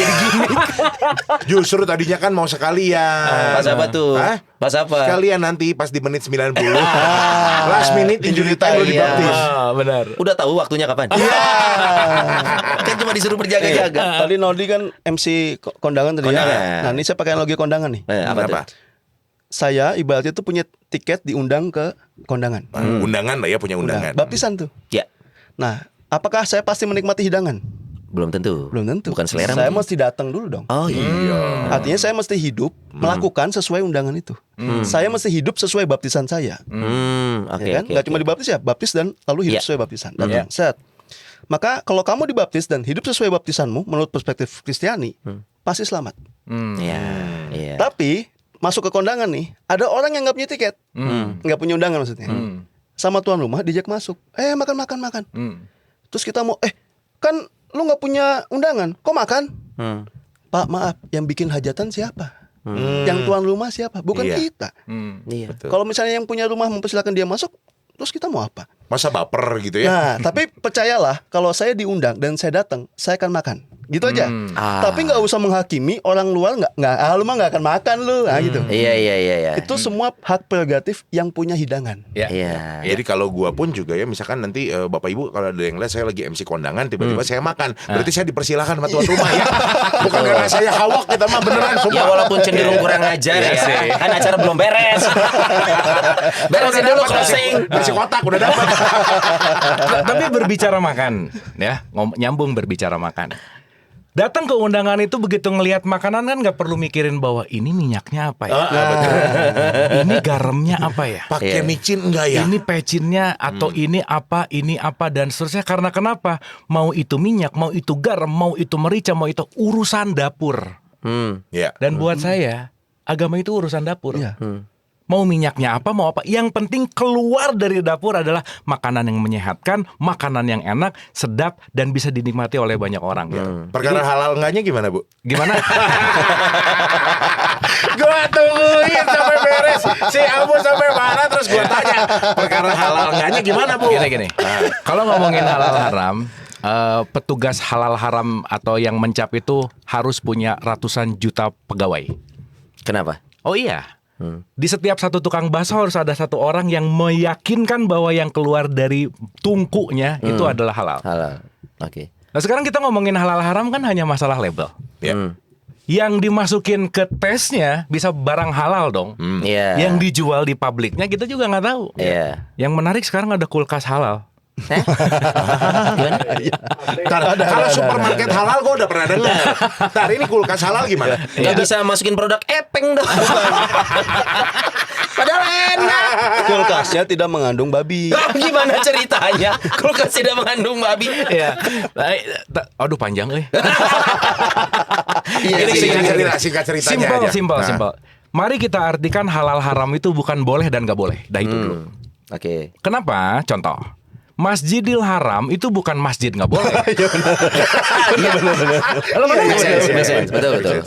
Justru tadinya kan mau sekalian. Pas apa tuh? Hah? Pas apa? Sekalian nanti pas di menit 90. Last minute injury time lu Iya. dibaptis. Benar. Udah tahu waktunya kapan? Kan cuma disuruh berjaga-jaga. Tadi Nodi kan MC kondangan tadi Kondangan. ya. Nah, ini saya pakai analogi kondangan nih. Apa tuh? Kenapa? Saya ibaratnya tuh punya tiket diundang ke kondangan. Undangan lah ya, punya undangan. Baptisan tuh. Ya, Nah, apakah saya pasti menikmati hidangan? belum tentu. Belum tentu. Bukan selera. Saya mungkin. mesti datang dulu dong. Oh iya. Artinya saya mesti hidup melakukan sesuai undangan itu. Saya mesti hidup sesuai baptisan saya. Oke, Ya kan? oke. Nggak cuma dibaptis ya, baptis dan lalu hidup Iya. sesuai baptisan. Datang, set. Maka kalau kamu dibaptis dan hidup sesuai baptisanmu menurut perspektif Kristiani, pasti selamat. Iya. Iya. Tapi masuk ke kondangan nih, ada orang yang nggak punya tiket, nggak punya undangan maksudnya. Sama tuan rumah diajak masuk, makan. Terus kita mau, kan lu nggak punya undangan, kok makan? Pak maaf, yang bikin hajatan siapa? Yang tuan rumah siapa? Bukan Iya. kita. Iya. Betul. Kalau misalnya yang punya rumah mempersilahkan dia masuk, terus kita mau apa? Masa baper gitu ya? Nah, tapi percayalah, kalau saya diundang dan saya datang, saya akan makan. Gitu aja. Tapi nggak usah menghakimi orang luar, lu mah nggak akan makan lu, gitu. Iya. Itu semua hak prerogatif yang punya hidangan. Ya. Iya. Jadi kalau gua pun juga ya, misalkan nanti Bapak Ibu kalau ada yang lihat saya lagi MC kondangan, tiba-tiba saya makan, berarti saya dipersilahkan sama tuan rumah ya. Bukan karena saya hawak, kita mah beneran Ya sumpah. walaupun cenderung kurang ajar Iya ya. sih. Kan acara belum beres. Beresin dulu closing. Nasi kotak udah dapat. Tapi berbicara makan, ya nyambung berbicara makan. Datang ke undangan itu begitu ngelihat makanan kan nggak perlu mikirin bahwa ini minyaknya apa ya, ini garamnya apa ya, Pakai micin enggak ya? ini pecinnya atau ini apa dan seterusnya. Karena kenapa? Mau itu minyak, mau itu garam, mau itu merica, mau itu urusan dapur. Ya. Dan buat saya agama itu urusan dapur. Iya. Mau minyaknya apa, mau apa, yang penting keluar dari dapur adalah makanan yang menyehatkan, makanan yang enak, sedap, dan bisa dinikmati oleh banyak orang. Gitu. Perkara halal enggaknya gimana, Bu? Gimana? Gua tungguin sampai beres. Si Abu sampai mana terus gua tanya. Perkara halal enggaknya gimana, Bu? Gini. Kalau ngomongin halal haram, petugas halal haram atau yang mencap itu harus punya ratusan juta pegawai. Kenapa? Oh iya. Di setiap satu tukang bakso harus ada satu orang yang meyakinkan bahwa yang keluar dari tungkunya itu adalah halal. Halal. Oke. Nah sekarang kita ngomongin halal haram kan hanya masalah label. Ya. Yang dimasukin ke tesnya bisa barang halal dong. Iya. Yang dijual di publiknya kita juga nggak tahu. Iya. Yang menarik sekarang ada kulkas halal. Gimana? Kalau supermarket halal gua udah pernah dengar. Ntar ini kulkas halal gimana? Nggak bisa masukin produk epeng dong. Padahal enak. Kulkasnya tidak mengandung babi. Gimana ceritanya? Kulkas tidak mengandung babi. Iya. Aduh panjang Ini singkat ceritanya aja. Simpel. Mari kita artikan halal haram itu bukan boleh dan nggak boleh. Dah itu dulu. Oke. Kenapa? Contoh. Masjidil Haram itu bukan masjid nggak boleh. Make sense. Betul. Betul.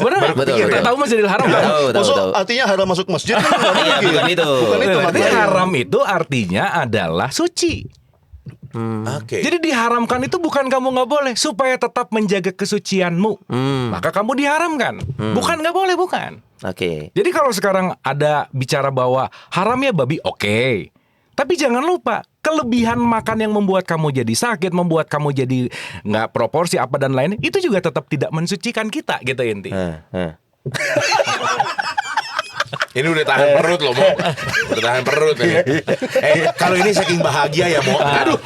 Kita tahu Masjidil Haram nggak? Maksud artinya haram masuk masjid kan nggak Iya, mungkin. bukan itu. Bukan itu Berarti maknanya. haram itu artinya adalah suci. Oke. Jadi diharamkan itu bukan kamu nggak boleh, supaya tetap menjaga kesucianmu. Maka kamu diharamkan. Bukan nggak boleh, bukan. Oke. Jadi kalau sekarang ada bicara bahwa haramnya babi, oke. Tapi jangan lupa, kelebihan makan yang membuat kamu jadi sakit, membuat kamu jadi nggak proporsi apa dan lainnya, itu juga tetap tidak mensucikan kita, gitu inti. Ini udah tahan perut loh, Mo. Udah tahan perut ini. Kalau ini saking bahagia ya, Mo. Aduh,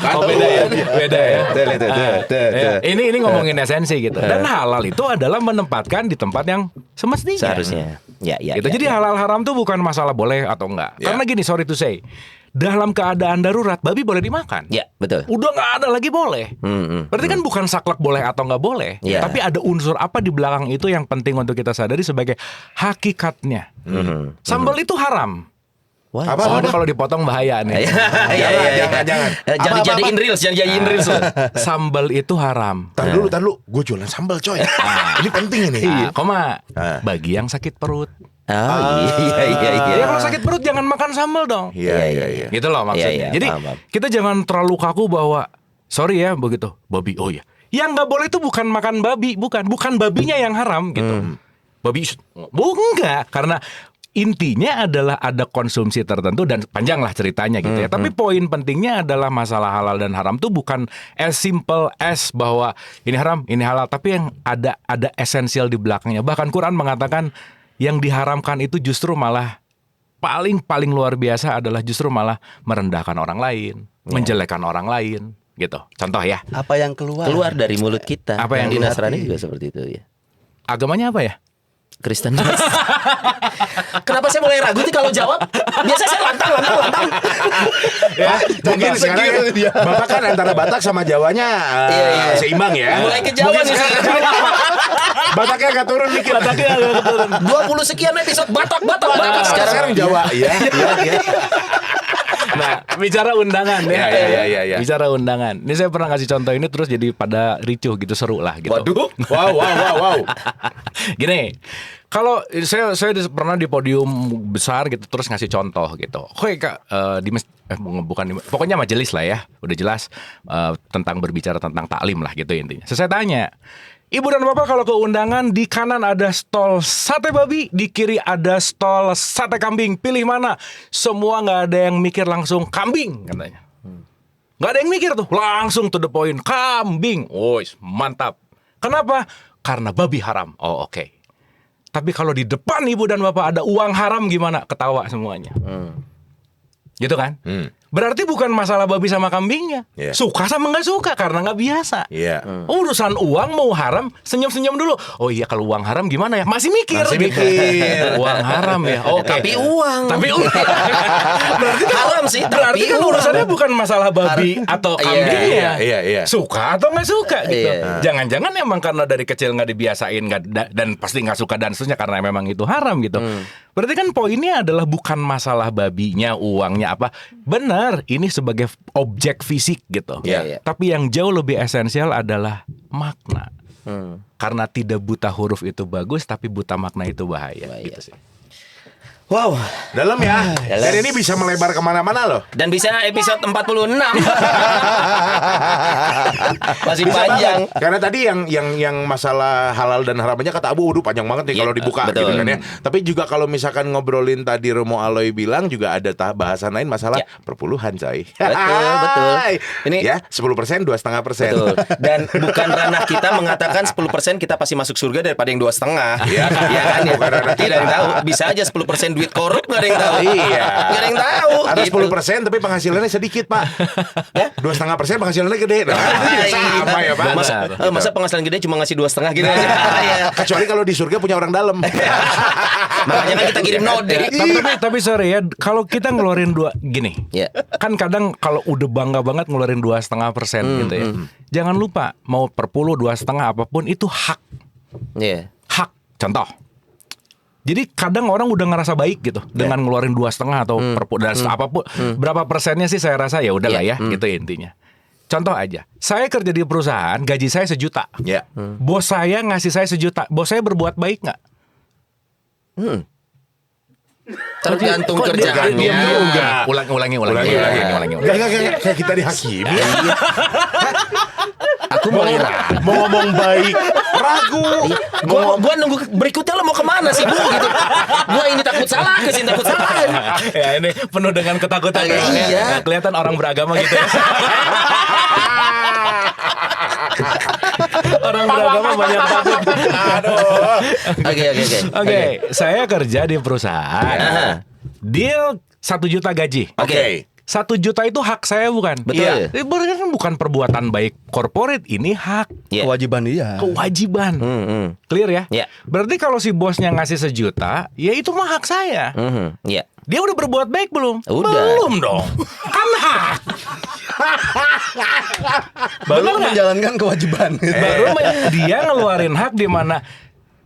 Beda ya. Ini ngomongin esensi gitu. Dan halal itu adalah menempatkan di tempat yang semestinya. Seharusnya. Ya. Gitu. Jadi halal haram tuh bukan masalah boleh atau enggak. Ya. Karena gini, sorry to say, dalam keadaan darurat babi boleh dimakan. Ya, betul. Udah nggak ada lagi boleh. Berarti kan bukan saklek boleh atau nggak boleh, Ya. tapi ada unsur apa di belakang itu yang penting untuk kita sadari sebagai hakikatnya. Sambal itu haram. Wah. Apa? Soalnya kalau dipotong bahaya nih. Jangan. Jangan dijadiin reels, jangan jadiin reels. Sambal itu haram. Tar dulu. Gue jualan sambal, coy. Ini penting ini. Koma, bagi yang sakit perut. Oh iya. Ya kalau sakit perut jangan makan sambal dong. Iya. Gitu loh maksudnya. Iya, Jadi paham. kita jangan terlalu kaku bahwa sorry ya begitu babi. Oh ya, yang nggak boleh itu bukan makan babi, bukan babinya yang haram gitu. Babi enggak, karena intinya adalah ada konsumsi tertentu dan panjang lah ceritanya gitu ya. Tapi poin pentingnya adalah masalah halal dan haram tuh bukan as simple as bahwa ini haram, ini halal, tapi yang ada esensial di belakangnya. Bahkan Quran mengatakan yang diharamkan itu justru malah paling luar biasa adalah justru malah merendahkan orang lain, menjelekkan orang lain, gitu. Contoh ya, Apa yang keluar? Keluar dari mulut kita. Apa yang di keluar? Nasrani juga seperti itu ya. agamanya apa ya? Kristen. Kenapa saya mulai ragu nih kalau jawab? Biasanya saya lantang. Ya, mungkin sekarang ya, Bapak kan antara Batak sama Jawanya seimbang ya. Mulai ke Jawa Mungkin nih sekarang Bataknya agak turun dikit. 20 sekian episode Batak. Sekarang Jawa. Iya. Nah, bicara undangan ya. Iya. Bicara undangan. Ini saya pernah ngasih contoh ini terus jadi pada ricuh gitu, seru lah gitu. Waduh. Wow. Gini, kalau saya pernah di podium besar gitu terus ngasih contoh gitu. Oke Kak, pokoknya majelis lah ya. Udah jelas tentang berbicara tentang taklim lah gitu intinya. Saya tanya, Ibu dan Bapak kalau ke undangan, di kanan ada stol sate babi, di kiri ada stol sate kambing. Pilih mana? Semua nggak ada yang mikir, langsung kambing katanya. Nggak ada yang mikir tuh, langsung to the point, kambing. Oh, mantap. Kenapa? Karena babi haram. Oh, oke. Tapi kalau di depan Ibu dan Bapak ada uang haram gimana? Ketawa semuanya. Gitu kan? Berarti bukan masalah babi sama kambingnya. Iya. Suka sama nggak suka karena nggak biasa. Iya. Urusan uang mau haram, senyum-senyum dulu. Oh iya, kalau uang haram gimana ya? Masih mikir. Masih gitu. mikir. Uang haram ya. Oke. Tapi uang. Tapi uang. Berarti kan, Haram sih, berarti tapi kan uang. urusannya bukan masalah babi atau Iya, kambingnya. iya. Suka atau nggak suka gitu. Iya. Jangan-jangan emang karena dari kecil nggak dibiasain dan pasti nggak suka dan seterusnya karena memang itu haram gitu. Berarti kan poinnya adalah bukan masalah babinya, uangnya apa. Benar, ini sebagai objek fisik gitu. Iya. Tapi yang jauh lebih esensial adalah makna. Karena tidak buta huruf itu bagus, tapi buta makna itu bahaya. Gitu sih. Wow. Dalam ya. Dalam. Dan ini bisa melebar kemana-mana loh. Dan bisa episode 46. Masih Bisa panjang. banget. Karena tadi yang masalah halal dan haramnya kata Abu, waduh panjang banget nih Iya, kalau dibuka betul. gitu kan ya. Tapi juga kalau misalkan ngobrolin tadi Romo Aloy bilang juga ada bahasan lain masalah Ya. perpuluhan coy. Betul. Ini ya 10%, 2,5%. betul. Dan bukan ranah kita mengatakan 10% kita pasti masuk surga daripada yang 2,5. Iya. Iya kan ya. Bukan ranah Tidak kita. ada yang tahu. Bisa aja 10% duit korup nggak ada yang tahu. Iya. Nggak ada yang tahu. Atau gitu. 10% tapi penghasilannya sedikit Pak. 2,5% penghasilannya gede. Nah, sama ya Pak. Masa penghasilan gede cuma ngasih 2,5 gitu aja. Iya. Kecuali kalau di surga punya orang dalam. Makanya kan kita kirim node. Tapi sorry ya, kalau kita ngeluarin gini, Ya. kan kadang kalau udah bangga banget ngeluarin 2,5% gitu ya. Jangan lupa mau perpuluh 2,5 apapun itu hak. Iya. Hak. Contoh. Jadi kadang orang udah ngerasa baik gitu dengan ngeluarin 2,5 atau perpuluh dan apapun. Berapa persennya sih saya rasa ya udahlah ya, gitu intinya. Contoh aja, saya kerja di perusahaan, gaji saya 1 juta. Ya. Bos saya ngasih saya 1 juta. Bos saya berbuat baik nggak? Tergantung Kok dia kerjaannya. diam juga? Ulangi. Enggak, kayak kita dihakimi. Aku mulai Mau ngomong baik, ragu. Gua nunggu berikutnya lo mau kemana sih Bu gitu. Gua ini takut salah, kesini takut salah. Ya ini penuh dengan ketakutan. Iya. Ya. Kelihatan orang beragama gitu ya. Orang beragama banyak takut. Aduh. Oke. Oke, saya kerja di perusahaan. Deal 1 juta gaji. Oke. 1 juta itu hak saya bukan? Betul. Iya. Itu berarti kan bukan perbuatan baik corporate, ini hak. Iya. Kewajiban dia. Kewajiban. Clear ya? Iya. Berarti kalau si bosnya ngasih 1 juta, ya itu mah hak saya. Iya. Dia udah berbuat baik belum? Udah. Belum dong. Kan hak. Baru Bener nggak? menjalankan kewajiban. Dia ngeluarin hak di mana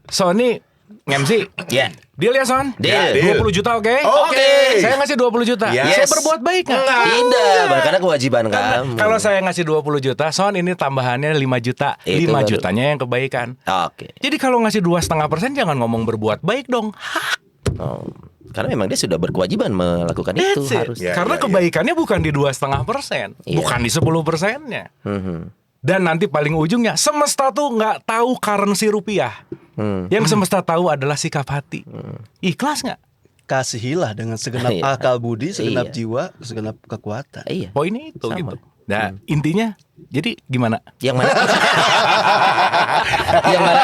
Sony MC. Iya. Deal ya Son? Deal. 20 juta oke? Oke. Saya ngasih 20 juta. Yes. Saya berbuat baik nggak? Tidak, karena kewajiban kamu. Kalau saya ngasih 20 juta, Son ini tambahannya 5 juta. Itu 5 baru. jutanya yang kebaikan. Oke. Jadi kalau ngasih 2,5% jangan ngomong berbuat baik dong. Hak. Oh. Karena memang dia sudah berkewajiban melakukan itu That's it. harus. Ya, Karena ya, ya. kebaikannya bukan di 2,5%, Iya. bukan di 10%-nya. Dan nanti paling ujungnya semesta tuh nggak tahu currency rupiah. Yang semesta tahu adalah sikap hati. Ikhlas nggak? Kasihilah dengan segenap Iya. akal budi, segenap Iya. jiwa, segenap kekuatan. Iya. Poinnya itu Sama. gitu. Nah, intinya jadi gimana? Yang mana? Yang mana?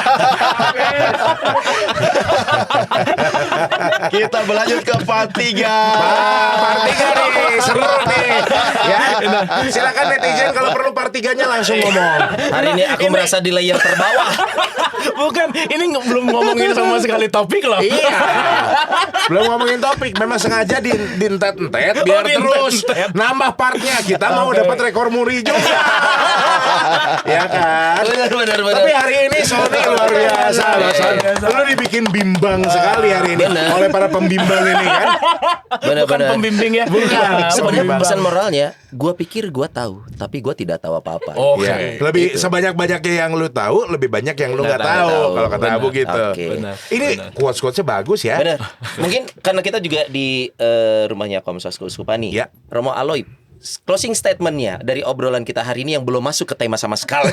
Kita berlanjut ke part 3. Part 3 nih, seru nih. Ya. Silakan netizen kalau perlu part 3-nya langsung ngomong. Hari ini aku merasa di layer terbawah. Bukan, ini belum ngomongin sama sekali topik loh. Iya. Belum ngomongin topik, memang sengaja dientet-entet biar terus dientet-entet. nambah partnya. Kita mau dapat rekor muri juga. Ya kan? Benar. Tapi hari ini Sony luar biasa loh, Son. Lu dibikin bimbang sekali hari ini Benar. oleh para pembimbang ini kan. Bukan Benar. pembimbing ya. Bukan. Sebenarnya Pembimbang. pesan moralnya, gue pikir gue tahu, tapi gue tidak tahu apa-apa. Oke. Iya. Lebih sebanyak-banyaknya yang lu tahu, lebih banyak yang lu nggak tahu. tahu. Kalau kata Benar. Abu gitu. Oke. Benar. Ini quotes-quotesnya bagus ya. Benar. Mungkin karena kita juga di rumahnya Komsos Kuskupani. Ya. Romo Aloy, closing statementnya dari obrolan kita hari ini yang belum masuk ke tema sama sekali.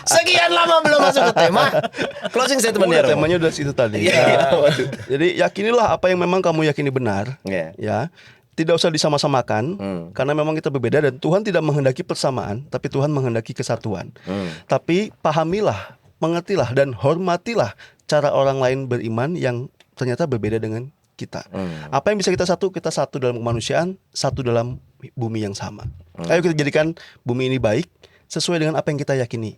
Sekian lama belum masuk ke tema. Closing statementnya Romo. Temanya udah situ tadi. Iya. Jadi yakinilah apa yang memang kamu yakini benar. Iya. Ya. Tidak usah disama-samakan karena memang kita berbeda dan Tuhan tidak menghendaki persamaan, tapi Tuhan menghendaki kesatuan. Tapi pahamilah, mengertilah dan hormatilah cara orang lain beriman yang ternyata berbeda dengan kita. Apa yang bisa kita satu dalam kemanusiaan, satu dalam bumi yang sama. Ayo kita jadikan bumi ini baik sesuai dengan apa yang kita yakini.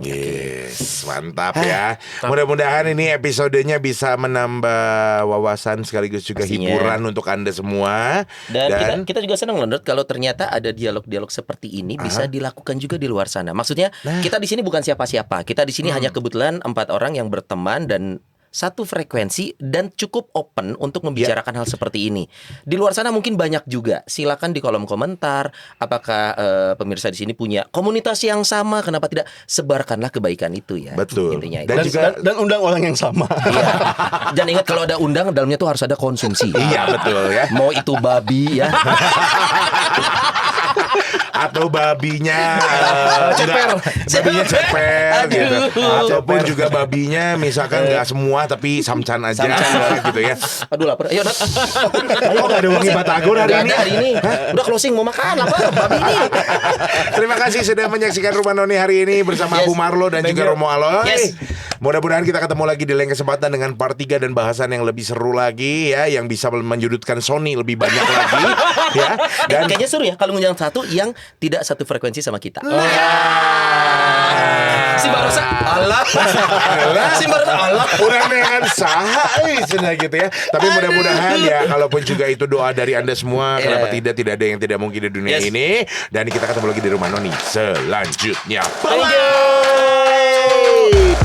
Yes, mantap ya. Mudah-mudahan ini episodenya bisa menambah wawasan sekaligus juga Pastinya. hiburan untuk Anda semua. Dan kita juga senang loh, Nerd, kalau ternyata ada dialog-dialog seperti ini bisa dilakukan juga di luar sana. Maksudnya kita di sini bukan siapa-siapa. Kita di sini hanya kebetulan 4 orang yang berteman dan satu frekuensi dan cukup open untuk membicarakan hal seperti ini. Di luar sana mungkin banyak juga. Silakan di kolom komentar. Apakah pemirsa di sini punya komunitas yang sama? Kenapa tidak? Sebarkanlah kebaikan itu ya. Betul. Intinya itu. Dan juga- Dan undang orang yang sama. Iya. Dan ingat kalau ada undang dalamnya tuh harus ada konsumsi. Iya, betul ya. Mau itu babi ya. Atau babinya babinya ceper gitu. Aduh. Ataupun juga babinya misalkan nggak semua tapi samcan aja gitu ya. Aduh lapar. Ayo Nat. Ayo nggak ada wangi batagor hari Nggak ini. ada hari ini. Udah closing mau makan apa? Babi ini. Terima kasih sudah menyaksikan Rumah Noni hari ini bersama Yes. Abu Marlo dan Thank juga you. Romo Aloy. Yes. Mudah-mudahan kita ketemu lagi di lain kesempatan dengan part 3 dan bahasan yang lebih seru lagi ya, yang bisa menjudutkan Sony lebih banyak lagi ya. Dan Kayaknya seru ya kalau ngundang satu yang tidak satu frekuensi sama kita. Si Barosa Allah. Si Barosa Allah. udah dengan saha cenah gitu ya. Tapi mudah-mudahan ya, kalaupun juga itu doa dari Anda semua, kenapa tidak ada yang tidak mungkin di dunia Yes. ini. Dan kita ketemu lagi di Rumah Noni selanjutnya. Thank you.